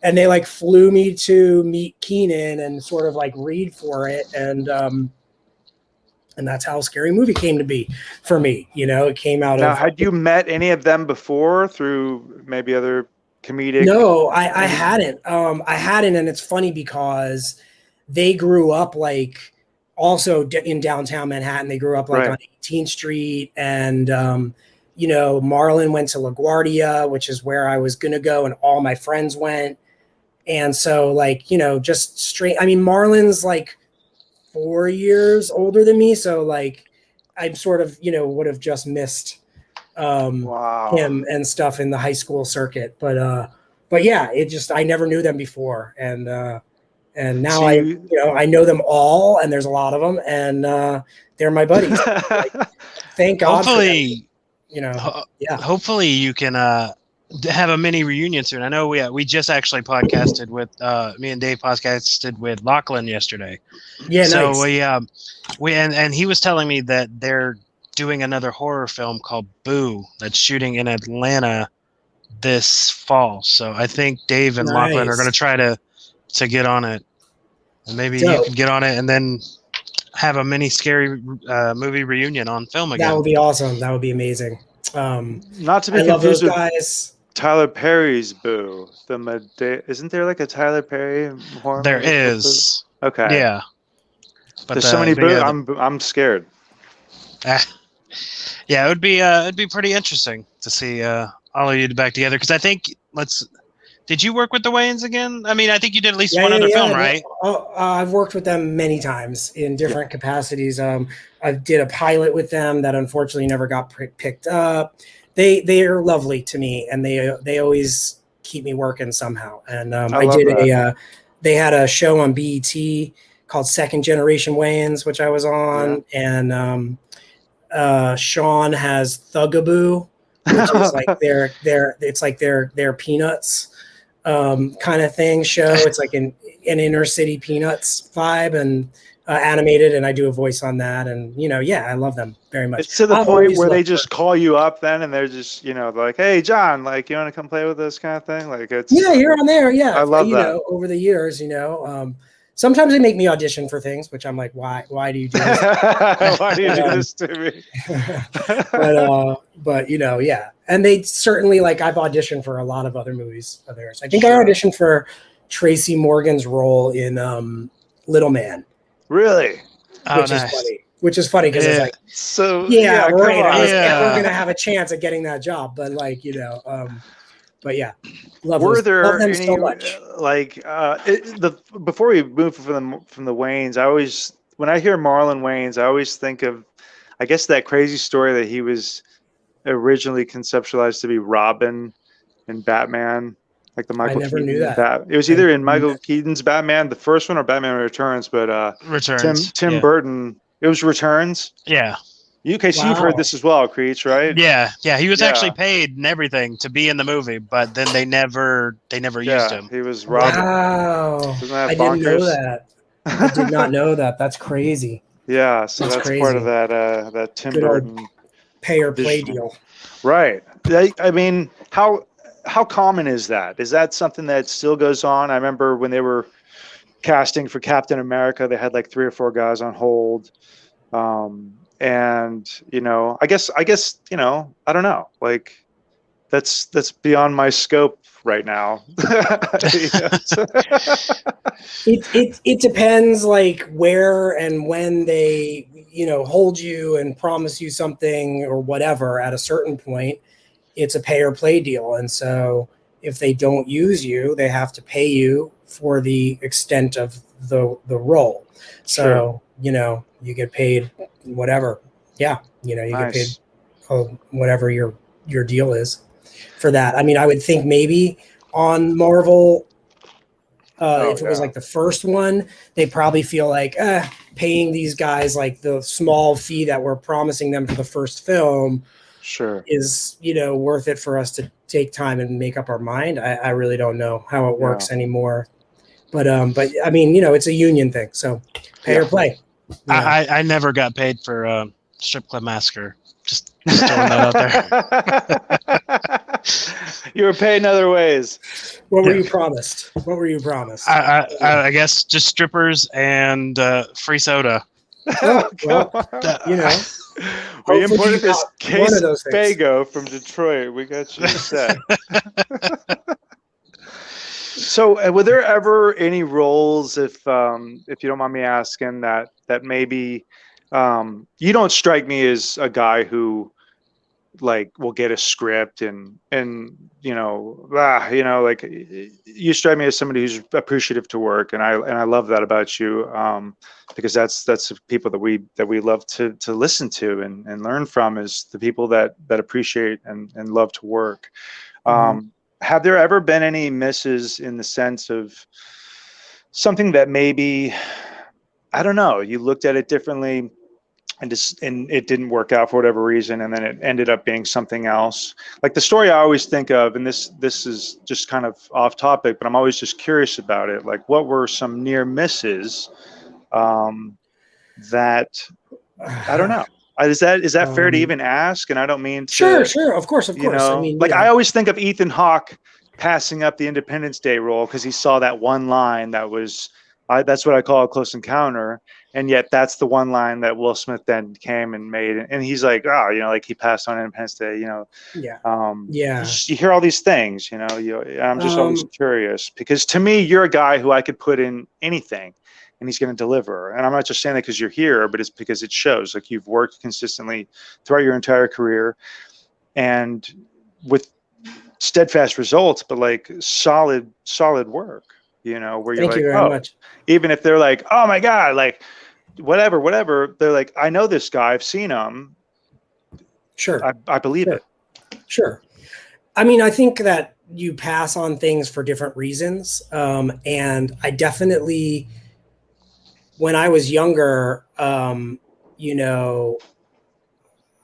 And they like flew me to meet Keenan and sort of like read for it. And that's how Scary Movie came to be for me. It came out now, had you met any of them before through maybe other comedic? No, I hadn't. I hadn't. And it's funny because they grew up like also in downtown Manhattan. They grew up like on 18th Street and, Marlon went to LaGuardia, which is where I was going to go. And all my friends went. And so like, just straight, Marlon's like 4 years older than me. So like, I'm sort of, would have just missed him and stuff in the high school circuit. But yeah, I never knew them before. And now so I know them all and there's a lot of them and they're my buddies. Like, thank God. Hopefully, hopefully you can have a mini reunion soon. I know we just actually podcasted with me and Dave podcasted with Lachlan yesterday. Yeah, so nice. we and he was telling me that they're doing another horror film called Boo that's shooting in Atlanta this fall. So I think Dave and Lachlan are going to try to get on it, and maybe you can get on it and then have a mini Scary Movie reunion on film again. That would be awesome. That would be amazing. Not to be confused with guys. Tyler Perry's Boo. Isn't there like a Tyler Perry horror? There is. Okay. Yeah. But there's so many Boo. I'm scared. Yeah, it'd be pretty interesting to see all of you back together because I think Did you work with the Wayans again? I think you did at least one other film, right? I've worked with them many times in different capacities. I did a pilot with them that unfortunately never got picked up. They are lovely to me, and they always keep me working somehow. And I I love did that. they had a show on BET called Second Generation Wayans, which I was on, and Sean has Thugaboo, which is like their Peanuts kind of thing show. It's like an inner city Peanuts vibe and animated, and I do a voice on that. And I love them very much. It's to the I've point always where they loved just call you up then, and they're just they're like, "Hey, John, like you want to come play with us?" kind of thing. Like it's here on there, I love that. over the years, sometimes they make me audition for things, which I'm like, why do you do this? Why do you do this to me? but yeah, and they certainly I've auditioned for a lot of other movies of theirs. I think Sure. I auditioned for Tracy Morgan's role in Little Man. Really? Oh, Which nice. is funny. Which is funny because it's like, so yeah, right. I was Yeah. never gonna have a chance at getting that job, but but yeah, love Were there them any so much. before we move from the Wayans? When I hear Marlon Wayans, I always think of, I guess, that crazy story that he was originally conceptualized to be Robin in Batman, like the Michael never Keaton knew that. It was either in Michael Keaton's Batman, the first one, or Batman Returns, but Returns. Tim Burton. It was Returns. Yeah. Okay, so you've heard this as well, Creech, right? Yeah. He was Yeah. actually paid and everything to be in the movie, but then they never used him. He was Robin. Wow. Isn't that I didn't know bonkers? that. I did not know that. That's crazy. Yeah, so that's crazy. part of that Tim Good old Burton pay or play vision. deal. Right. I mean, how common is that? Is that something that still goes on? I remember when they were casting for Captain America, they had like 3 or 4 guys on hold. And I guess I don't know. Like that's beyond my scope right now. It depends where and when they hold you and promise you something or whatever. At a certain point, it's a pay or play deal, and so if they don't use you, they have to pay you for the extent of the role. So Sure. You get paid whatever. Yeah, you Nice. get paid whatever your deal is for that. I mean, I would think maybe on Marvel, if it was the first one, they probably feel like paying these guys the small fee that we're promising them for the first film Sure. is worth it for us to take time and make up our mind. I really don't know how it works anymore, but I mean it's a union thing, so pay or play. I never got paid for Strip Club Massacre. Just throwing that out there. You were paid in other ways. What were you promised? I guess just strippers and free soda. Well, we imported this one case of those of things. Fago from Detroit. We got you set. So, were there ever any roles, if you don't mind me asking, that maybe you don't strike me as a guy who will get a script and you strike me as somebody who's appreciative to work, and I love that about you, because that's the people that we love to listen to and learn from, is the people that appreciate and love to work. Mm-hmm. Have there ever been any misses in the sense of something that maybe, I don't know, you looked at it differently and it didn't work out for whatever reason, and then it ended up being something else? Like the story I always think of, and this is just kind of off topic, but I'm always just curious about it. Like, what were some near misses that, I don't know. Is that fair to even ask? And I don't mean to. Sure, of course. I mean, I always think of Ethan Hawke passing up the Independence Day role because he saw that one line that was, that's what I call a close encounter, and yet that's the one line that Will Smith then came and made, and he's like, he passed on Independence Day, You hear all these things, I'm just always curious, because to me, you're a guy who I could put in anything, and he's going to deliver. And I'm not just saying that because you're here, but it's because it shows. Like, you've worked consistently throughout your entire career, and with steadfast results, but solid work, where you're Thank you very much. Even if they're like, oh my God, whatever, they're like, I know this guy, I've seen him. Sure. I believe it. Sure. I mean, I think that you pass on things for different reasons. And I definitely, when I was younger, you know,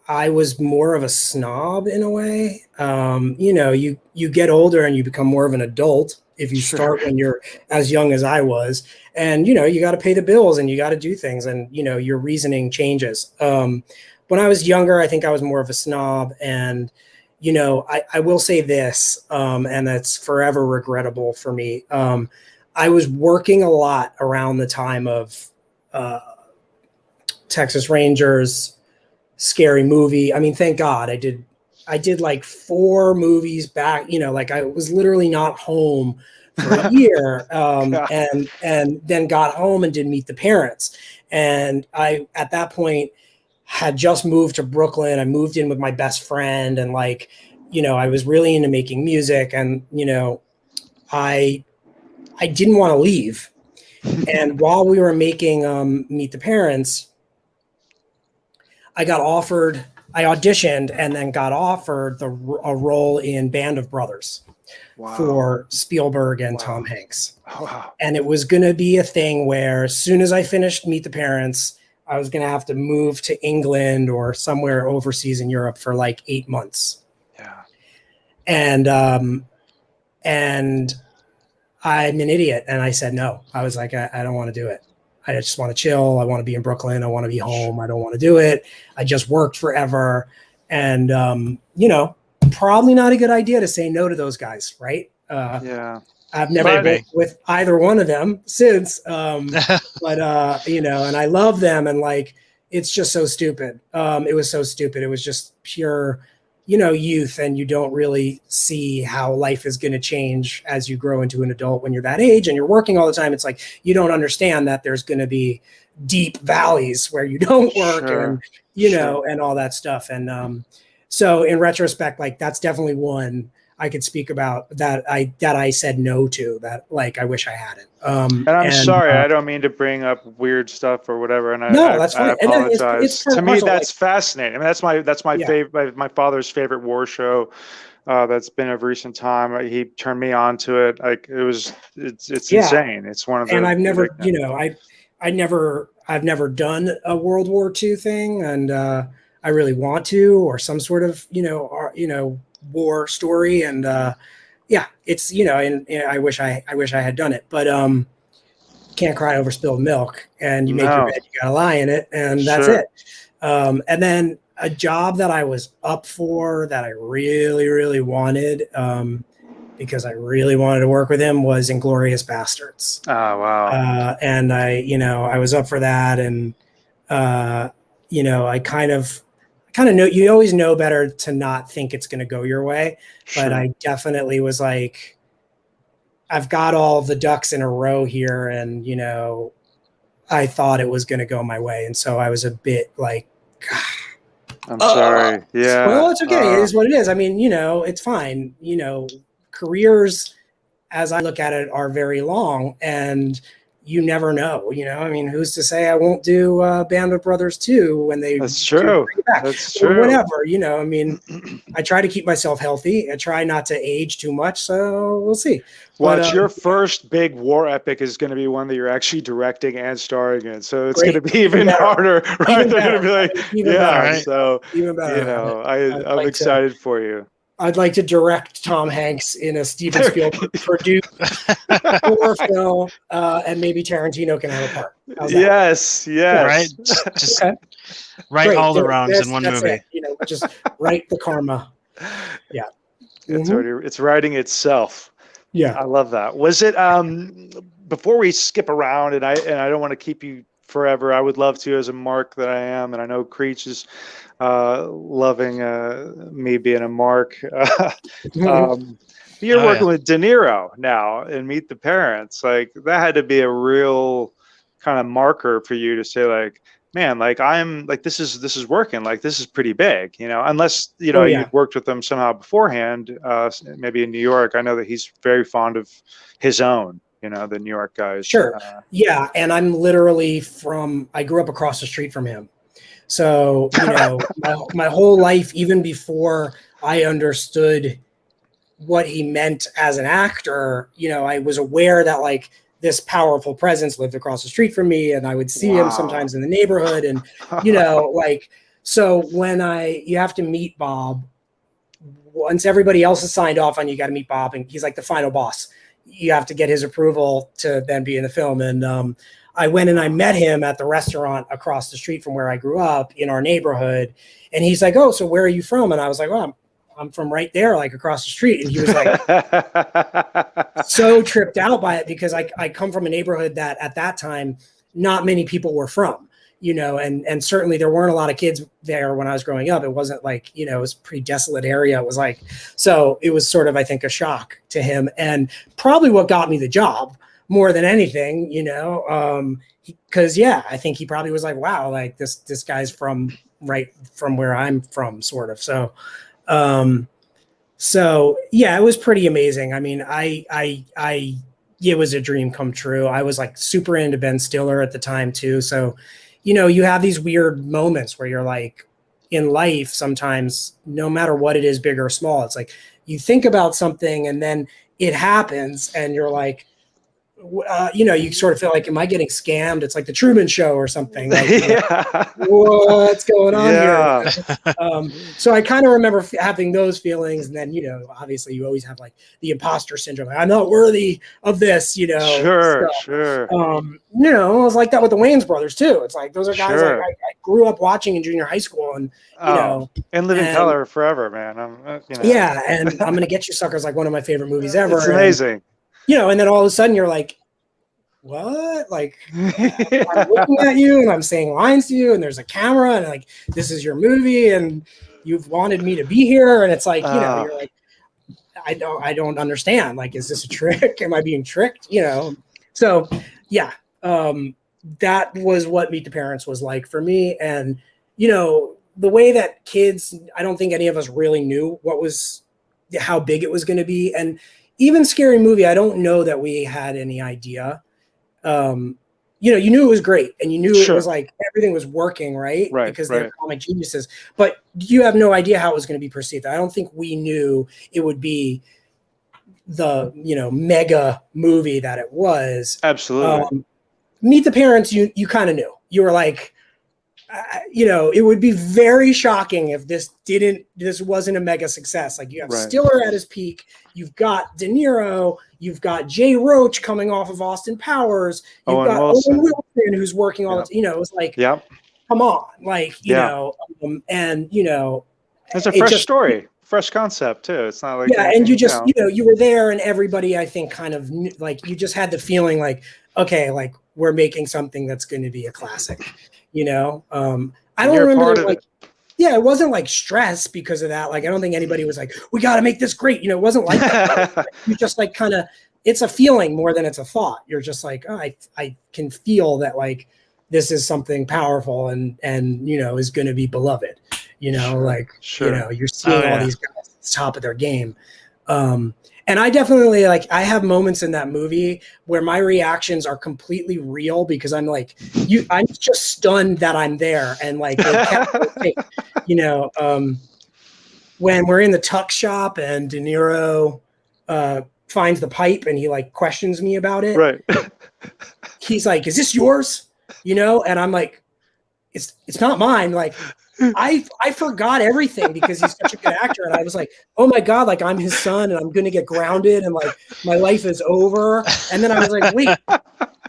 I was more of a snob in a way. You know, you get older and you become more of an adult if you start when you're as young as I was. And, you know, you got to pay the bills and you got to do things, and, you know, your reasoning changes. When I was younger, I think I was more of a snob. And, you know, I will say this, and that's forever regrettable for me. I was working a lot around the time of Texas Rangers, Scary Movie. I mean, thank God I did like 4 movies back, you know, like I was literally not home for a year. And then got home and did Meet the Parents. And I, at that point, had just moved to Brooklyn. I moved in with my best friend, and, like, you know, I was really into making music, and, you know, I didn't want to leave. And while we were making Meet the Parents, I auditioned and then got offered a role in Band of Brothers for Spielberg and Tom Hanks. And it was going to be a thing where as soon as I finished Meet the Parents, I was going to have to move to England or somewhere overseas in Europe for like 8 months. Yeah. And I'm an idiot. And I said, no. I was like, I don't want to do it. I just want to chill. I want to be in Brooklyn. I want to be home. I don't want to do it. I just worked forever. And, you know, probably not a good idea to say no to those guys, right? Yeah. I've never worked with either one of them since. But, you know, and I love them. And, like, it's just so stupid. It was so stupid. It was just pure, you know, youth, and you don't really see how life is going to change as you grow into an adult when you're that age and you're working all the time. It's like, you don't understand that there's going to be deep valleys where you don't work and, you know, and all that stuff. And so in retrospect, like, that's definitely one I could speak about that I said no to, that, like, I wish I hadn't. And I'm sorry, I don't mean to bring up weird stuff or whatever. And that's fine. I apologize. It's to me, that's like, fascinating. I mean, that's my favorite, my father's favorite war show. That's been of recent time. He turned me on to it. Like, it's insane. It's one of the. And I've never, you know, I've never done a World War II thing, and I really want to, or some sort of, you know, war story. And yeah, it's, you know, and I wish I had done it, but can't cry over spilled milk, and you make your bed, you gotta lie in it, and that's it. And then a job that I was up for, that I really, really wanted, because I really wanted to work with him, was Inglorious Bastards. Oh, wow. And I was up for that, and you know, I kind of know, you always know better to not think it's going to go your way. But I definitely was like, I've got all the ducks in a row here, and, you know, I thought it was going to go my way. And so I was a bit like, I'm sorry. Yeah. Well, it's okay. It is what it is. I mean, you know, it's fine. You know, careers, as I look at it, are very long, and you never know, you know. I mean, who's to say I won't do Band of Brothers 2 when they That's true. That's true. Or whatever, you know. I mean, I try to keep myself healthy. I try not to age too much, so we'll see. Well, it's your first big war epic is going to be one that you're actually directing and starring in, so it's going to be even harder, right? They're going to be like, yeah, right? So, even better. You know, I'm excited for you. I'd like to direct Tom Hanks in a Steven Spielberg produced horror film, and maybe Tarantino can have a part. Yes. Right. Just write all the wrongs in one movie. It. You know, just write the karma. Yeah. It's writing itself. Yeah. I love that. Was it before we skip around, and I don't want to keep you forever, I would love to, as a mark that I am, and I know Creech is loving me being a mark. You're working with De Niro now in Meet the Parents. Like, that had to be a real kind of marker for you to say, like, man, like, I'm like, this is working. Like, this is pretty big, you know, unless, you know, you've worked with them somehow beforehand, maybe in New York. I know that he's very fond of his own, you know, the New York guys. Sure. Yeah. And I'm literally I grew up across the street from him. So, you know, my whole life, even before I understood what he meant as an actor, you know, I was aware that like this powerful presence lived across the street from me, and I would see him sometimes in the neighborhood, and you know, like, so when you have to meet Bob, once everybody else is signed off on, you got to meet Bob, and he's like the final boss. You have to get his approval to then be in the film. And I went and I met him at the restaurant across the street from where I grew up in our neighborhood. And he's like, "Oh, so where are you from?" And I was like, "Well, I'm from right there, like across the street." And he was like so tripped out by it, because I come from a neighborhood that at that time, not many people were from, you know, and certainly there weren't a lot of kids there when I was growing up. It wasn't like, you know, it was a pretty desolate area. It was like, so it was sort of, I think, a shock to him, and probably what got me the job more than anything, you know, because I think he probably was like, wow, like this guy's from right from where I'm from, sort of. So it was pretty amazing. I mean, it was a dream come true. I was like super into Ben Stiller at the time too. So, you know, you have these weird moments where you're like, in life, sometimes, no matter what it is, big or small, it's like you think about something and then it happens and you're like, you know, you sort of feel like, am I getting scammed? It's like the Truman Show or something. Like, what's going on here? So I kind of remember having those feelings. And then, you know, obviously you always have like the imposter syndrome. Like, I'm not worthy of this, you know. Sure. You know, it was like that with the Wayans brothers too. It's like, those are guys like I grew up watching in junior high school, and, you know. And Living Color forever, man. You know. Yeah, and I'm Gonna Get You Sucker is like one of my favorite movies ever. It's amazing. And, you know, and then all of a sudden you're like, what? Like, I'm looking at you and I'm saying lines to you, and there's a camera, and like, this is your movie, and you've wanted me to be here. And it's like, you know, you're like, I don't understand. Like, is this a trick? Am I being tricked? You know? So that was what Meet the Parents was like for me. And, you know, the way that kids, I don't think any of us really knew how big it was going to be. And even Scary Movie, I don't know that we had any idea. You know, you knew it was great, and you knew it was like everything was working right because they're comic geniuses, but you have no idea how it was going to be perceived. I don't think we knew it would be the, you know, mega movie that it was. Absolutely. Meet the Parents, you kind of knew. You were like, you know, it would be very shocking if this wasn't a mega success. Like, you have Stiller at his peak, you've got De Niro, you've got Jay Roach coming off of Austin Powers, you've got Owen Wilson who's working on it. You know, it was like, come on, like, you know, and you know, it's a fresh story, fresh concept too. It's not like and you just, you know, you were there, and everybody, I think, kind of like, you just had the feeling like, okay, like, we're making something that's going to be a classic. You know, I don't remember like, it wasn't like stress because of that. Like, I don't think anybody was like, we got to make this great. You know, it wasn't like that. You just like kind of, it's a feeling more than it's a thought. You're just like, oh, I can feel that, like, this is something powerful and, you know, is going to be beloved, you know, you know, you're seeing all these guys at the top of their game. And I definitely, like, I have moments in that movie where my reactions are completely real, because I'm like, I'm just stunned that I'm there. And like, you know, when we're in the tuck shop and De Niro finds the pipe and he like questions me about it. Right. He's like, is this yours? You know? And I'm like, it's not mine. Like, I forgot everything because he's such a good actor. And I was like, oh my God, like, I'm his son and I'm going to get grounded and like my life is over. And then I was like, wait,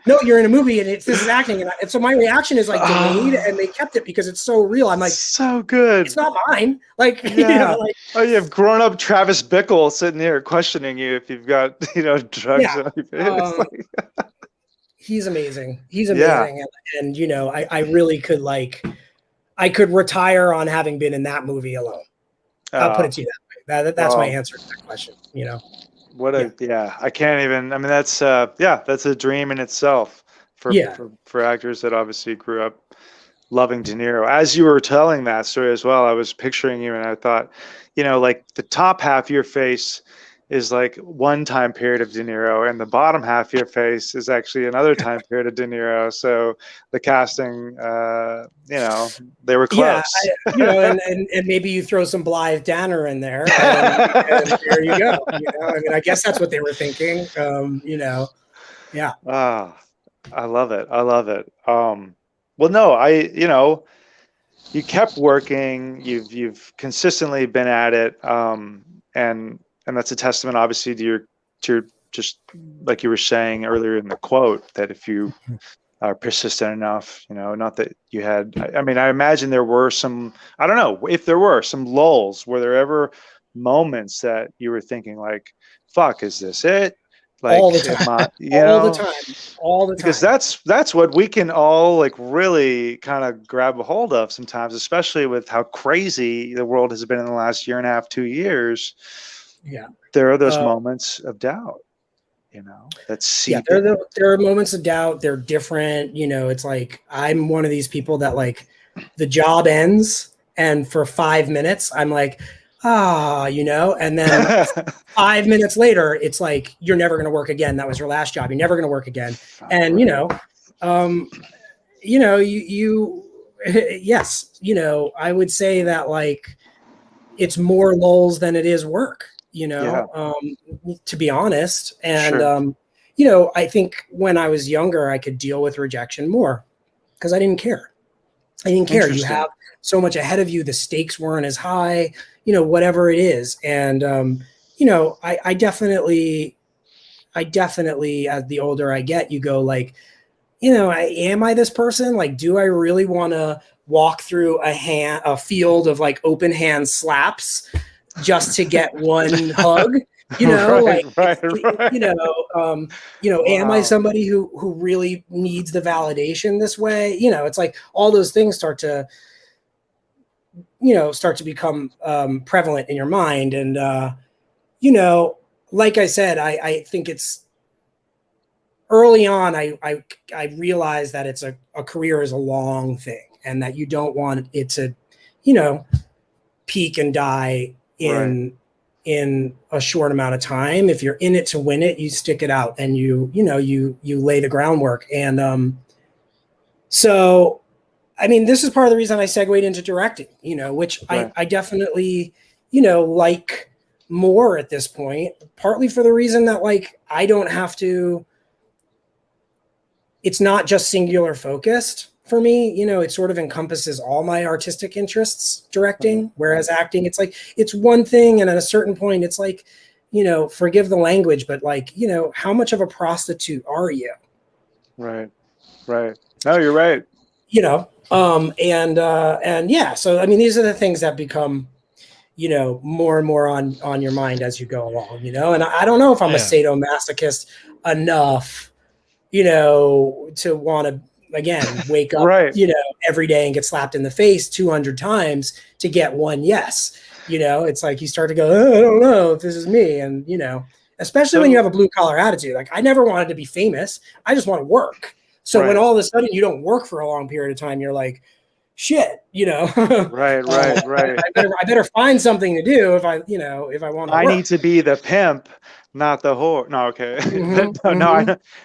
no, you're in a movie and this is acting. And so my reaction is like delayed, and they kept it because it's so real. I'm like, so good. It's not mine. Like, you know, like, you have grown up Travis Bickle sitting here questioning you if you've got, you know, drugs. He's amazing. He's amazing. And, you know, I really could I could retire on having been in that movie alone. I'll put it to you that way. That's my answer to that question. You know, I can't even. I mean, that's a dream in itself for actors that obviously grew up loving De Niro. As you were telling that story as well, I was picturing you, and I thought, you know, like the top half of your face is like one time period of De Niro, and the bottom half of your face is actually another time period of De Niro. So the casting, they were Yeah, close. and maybe you throw some Blythe Danner in there, and there you go. I mean, I guess that's what they were thinking. Yeah. I love it. I love it. Well, no, you kept working. You've consistently been at it, and that's a testament, obviously, to your just like you were saying earlier in the quote, that if you are persistent enough, not that you had. I mean, I imagine there were some. I don't know if there were some lulls. Were there ever moments that you were thinking like, "Fuck, is this it?" Like, all the time, all the time. Because that's what we can all like really kind of grab a hold of sometimes, especially with how crazy the world has been in the last year and a half, 2 years. Yeah, there are those moments of doubt, that's there are moments of doubt. They're different. It's like I'm one of these people that like the job ends, and for 5 minutes I'm like, and then 5 minutes later, it's like, you're never going to work again. That was your last job. You're never going to work again. And, yes, I would say that like, it's more lulls than it is work, to be honest. And, sure. I think when I was younger, I could deal with rejection more because I didn't care. You have so much ahead of you. The stakes weren't as high, whatever it is. And, I definitely, as the older I get, you go like, am I this person? Like, do I really want to walk through a field of like open hand slaps just to get one hug? Right. Am I somebody who really needs the validation this way? It's like all those things start to become prevalent in your mind. And, like I said, I think it's early on, I realized that it's a career is a long thing, and that you don't want it to, peak and die in a short amount of time. If you're in it to win it, you stick it out, and you lay the groundwork. And so, I mean, this is part of the reason I segued into directing, which I definitely, like more at this point, partly for the reason that like, I don't have to, it's not just singular focused for me. It sort of encompasses all my artistic interests, directing, whereas acting, it's like, it's one thing. And at a certain point, it's like, forgive the language, but like, how much of a prostitute are you? Right. No, you're right. And yeah, so, I mean, these are the things that become, more and more on your mind as you go along, and I don't know if I'm a sadomasochist enough, to want to, again, wake up, every day and get slapped in the face 200 times to get one yes. It's like you start to go, I don't know if this is me. And, especially when you have a blue collar attitude, like I never wanted to be famous. I just want to work. So when all of a sudden you don't work for a long period of time, you're like, shit, Right. I better find something to do if I want to. I need to be the pimp, not the whore. No, okay.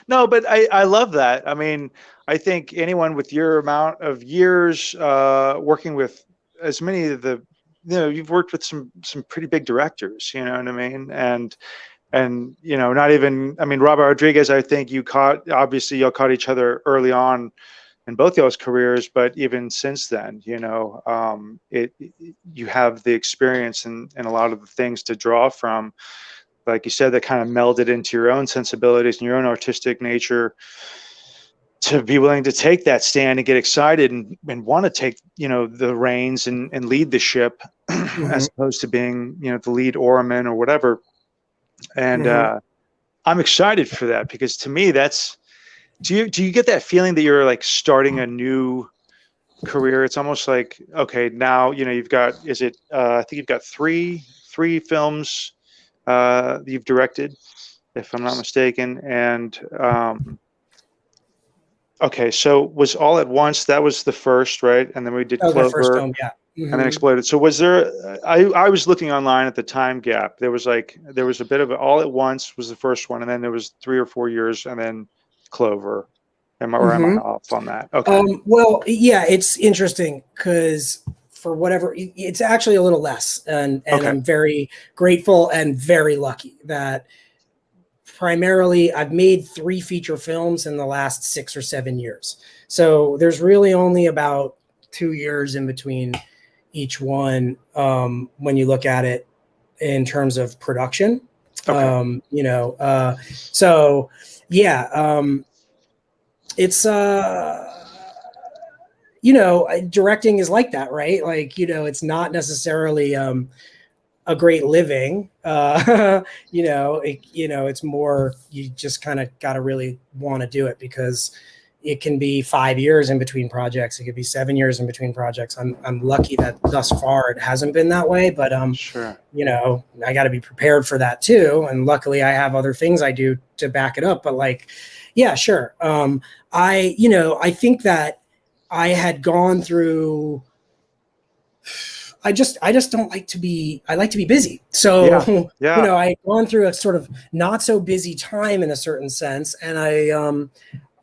No, but I love that. I mean, I think anyone with your amount of years working with as many of the, you've worked with some pretty big directors, you know what I mean? And not even, I mean, Robert Rodriguez, I think obviously y'all caught each other early on in both y'all's careers, but even since then, you have the experience and a lot of the things to draw from, like you said, that kind of melded into your own sensibilities and your own artistic nature to be willing to take that stand and get excited and want to take, the reins and lead the ship as opposed to being, the lead oarman or whatever. And I'm excited for that because to me, that's, do you get that feeling that you're like starting a new career? It's almost like, okay, now, you've got, I think you've got three films you've directed, if I'm not mistaken. And okay, so was All at Once, that was the first, right? And then we did Clover. My first film, yeah. and then exploded. So was there? I was looking online at the time gap. There was a bit of All at Once was the first one, and then there was 3 or 4 years, and then Clover. Am I off on that? Okay. Well, yeah, it's interesting because for whatever, it's actually a little less, and I'm very grateful and very lucky that primarily I've made 3 feature films in the last 6 or 7 years. So there's really only about 2 years in between each one when you look at it in terms of production. So yeah, it's directing is like that, right? Like, it's not necessarily a great living. It's more, you just kind of got to really want to do it, because it can be 5 years in between projects. It could be 7 years in between projects. I'm lucky that thus far it hasn't been that way, but sure. I got to be prepared for that too. And luckily I have other things I do to back it up, but like, yeah, sure. I think that I had gone through, I just don't like to be, I like to be busy. So, yeah. I had gone through a sort of not so busy time in a certain sense. And I'd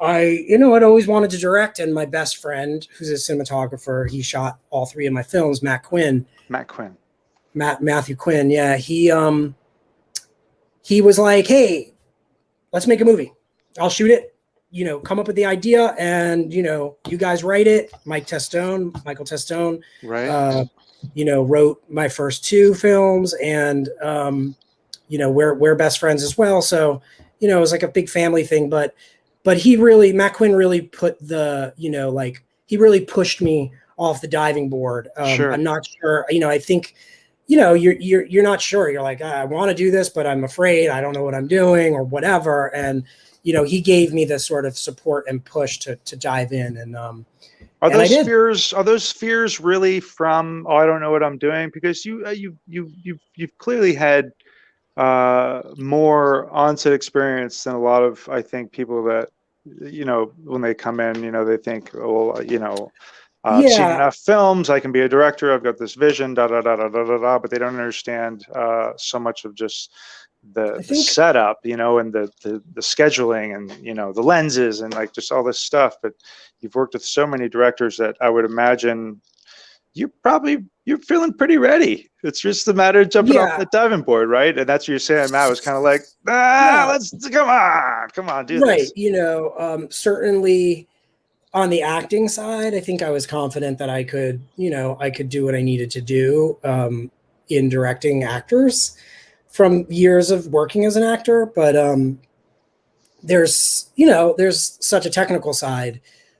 always wanted to direct. And my best friend, who's a cinematographer, he shot all 3 of my films, Matthew Quinn. Yeah. He was like, hey, let's make a movie. I'll shoot it, come up with the idea, and, you guys write it. Michael Testone, right. Wrote my first 2 films, and, we're best friends as well. So, it was like a big family thing, but Matt Quinn really put the, he really pushed me off the diving board. Sure. I'm not sure, I think, you're not sure. You're like, I want to do this, but I'm afraid, I don't know what I'm doing or whatever. And, he gave me the sort of support and push to dive in. And, are those fears really from, I don't know what I'm doing? Because you've clearly had more on-set experience than a lot of, I think, people that, when they come in, they think, I've seen enough films, I can be a director, I've got this vision, but they don't understand so much of just the setup, and the scheduling, and the lenses, and like just all this stuff. But you've worked with so many directors that I would imagine you're feeling pretty ready. It's just a matter of jumping off the diving board, right? And that's what you're saying. Matt was kind of like, let's come on, do this. Right. Certainly on the acting side, I think I was confident that I could do what I needed to do in directing actors from years of working as an actor. But there's such a technical side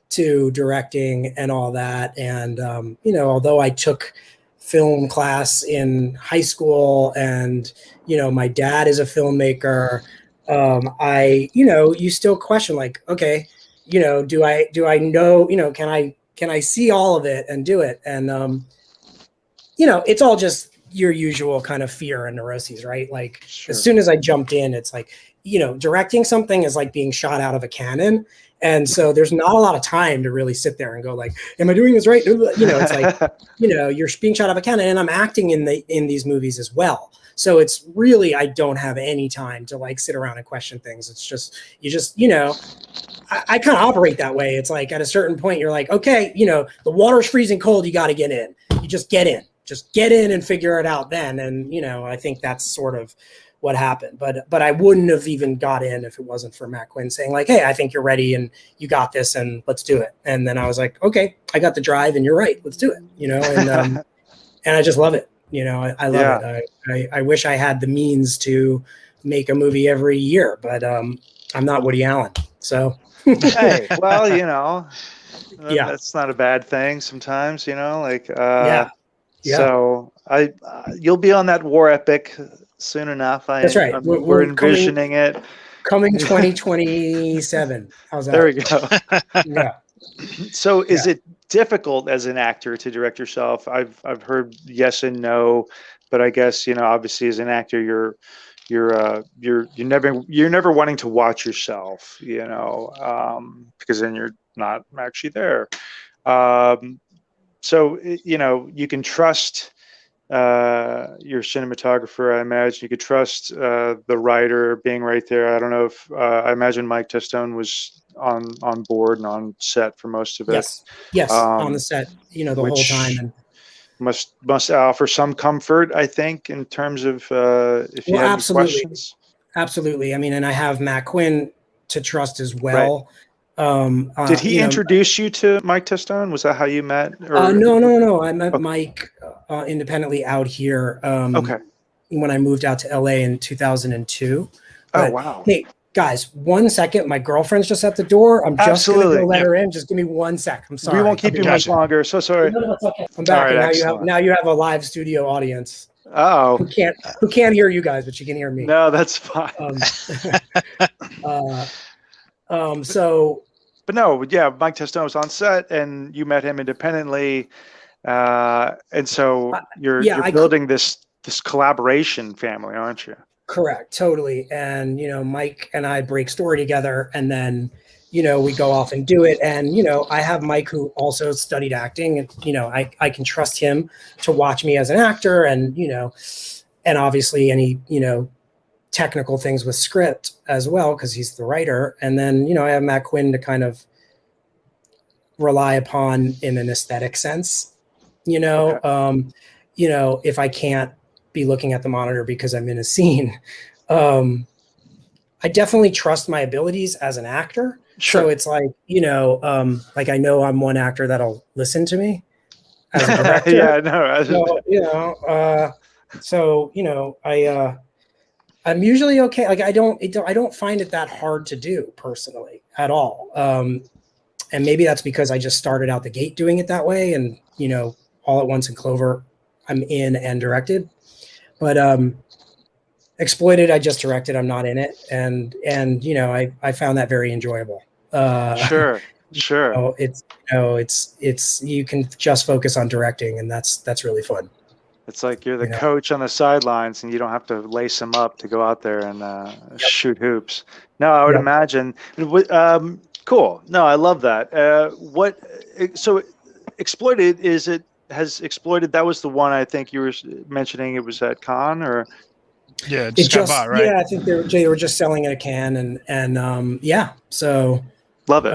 to directing and all that. And, although I took film class in high school, and, my dad is a filmmaker, you still question, like, okay, do I know, can I see all of it and do it? And, it's all just your usual kind of fear and neuroses, right? Like, sure. As soon as I jumped in, it's like, directing something is like being shot out of a cannon. And so there's not a lot of time to really sit there and go like, am I doing this right? It's like, you're being shot out of a cannon, and I'm acting in these movies as well. So it's really, I don't have any time to like sit around and question things. It's just, I kind of operate that way. It's like at a certain point, you're like, okay, the water's freezing cold. You got to get in. You just get in and figure it out then. And, I think that's sort of what happened, but I wouldn't have even got in if it wasn't for Matt Quinn saying like, hey, I think you're ready and you got this and let's do it. And then I was like, okay, I got the drive and you're right. Let's do it. And, and I just love it. I love it. I wish I had the means to make a movie every year, but I'm not Woody Allen. So, hey, well, that's not a bad thing sometimes, So you'll be on that war epic soon enough. That's right. We're envisioning it. Coming 2027. How's that? There we go. Yeah. So is it difficult as an actor to direct yourself? I've heard yes and no, but I guess, obviously as an actor, you're never wanting to watch yourself, because then you're not actually there. so you can trust your cinematographer. I imagine you could trust the writer being right there. I don't know if I imagine Mike Testone was on board and on set for most of it. Yes, on the set, the whole time, and must offer some comfort, I think, in terms of if you have any questions. Absolutely. I mean, and I have Matt Quinn to trust as well. Right. Did he introduce you to Mike Testone? Was that how you met? Or? No. I met Mike independently out here. When I moved out to LA in 2002. But, wow. Hey, guys, 1 second. My girlfriend's just at the door. I'm just going to go let her in. Just give me 1 sec. I'm sorry. We won't keep you much longer. So sorry. No, it's okay. I'm back. Right, and now you have a live studio audience. Oh. Who can't hear you guys, but you can hear me. No, that's fine. But no, yeah, Mike Testone was on set, and you met him independently, and so you're building this collaboration family, aren't you? Correct, totally. And Mike and I break story together, and then we go off and do it. And I have Mike, who also studied acting, and I can trust him to watch me as an actor, and and obviously any technical things with script as well, because he's the writer. And then I have Matt Quinn to kind of rely upon in an aesthetic sense. If I can't be looking at the monitor because I'm in a scene, I definitely trust my abilities as an actor. Sure. So it's like, like I know I'm one actor that'll listen to me as a director. Yeah, no. I'm usually okay. Like I don't find it that hard to do personally at all. And maybe that's because I just started out the gate doing it that way. And, All at Once in Clover, I'm in and directed. But Exploited, I just directed. I'm not in it. And I found that very enjoyable. Sure. It's you can just focus on directing, and that's really fun. It's like you're the coach on the sidelines, and you don't have to lace them up to go out there and shoot hoops. No, I would imagine. Cool. No, I love that. So Exploited, has Exploited, that was the one I think you were mentioning, it was at Cannes, or? Yeah, it just got bought, right? Yeah, I think they were just selling it at Cannes, and so love it.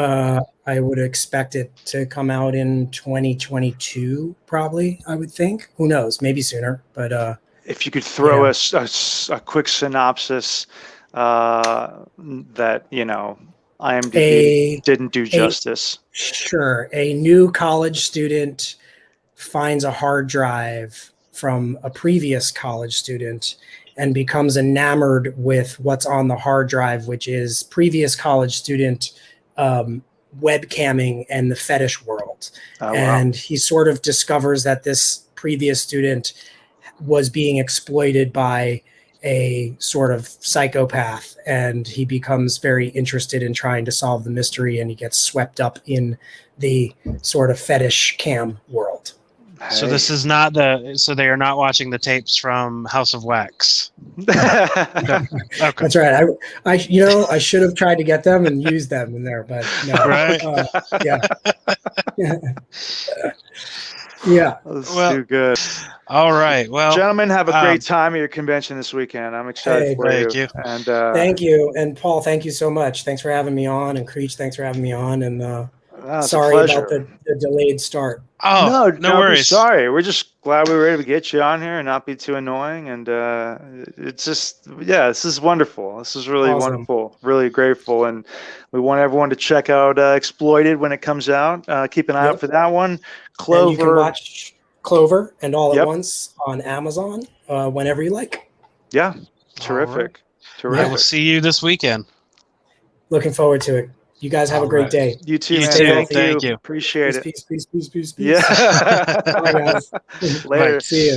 I would expect it to come out in 2022, probably, I would think. Who knows? Maybe sooner. But if you could throw us a quick synopsis that, IMDb didn't do justice. Sure. A new college student finds a hard drive from a previous college student and becomes enamored with what's on the hard drive, which is previous college student webcamming and the fetish world. And he sort of discovers that this previous student was being exploited by a sort of psychopath, and he becomes very interested in trying to solve the mystery, and he gets swept up in the sort of fetish cam world. So this is not so they are not watching the tapes from House of Wax. Okay. That's right. I should have tried to get them and use them in there, but no. Right. Yeah. Well, too good. All right. Well, gentlemen, have a great time at your convention this weekend. I'm excited for you. Thank you. And thank you. And Paul, thank you so much. Thanks for having me on. And Creech, thanks for having me on. And sorry about the delayed start. Oh, no worries. Sorry. We're just glad we were able to get you on here and not be too annoying. And it's just, this is wonderful. This is really wonderful. Really grateful. And we want everyone to check out Exploited when it comes out. Keep an eye out for that one. Clover. And you can watch Clover and All at Once on Amazon whenever you like. Yeah. Terrific. Right. Terrific. I will see you this weekend. Looking forward to it. You guys have a great day. You too. You man. too. Thank you. Appreciate it. Peace. Yeah. Bye, guys. Later. See you.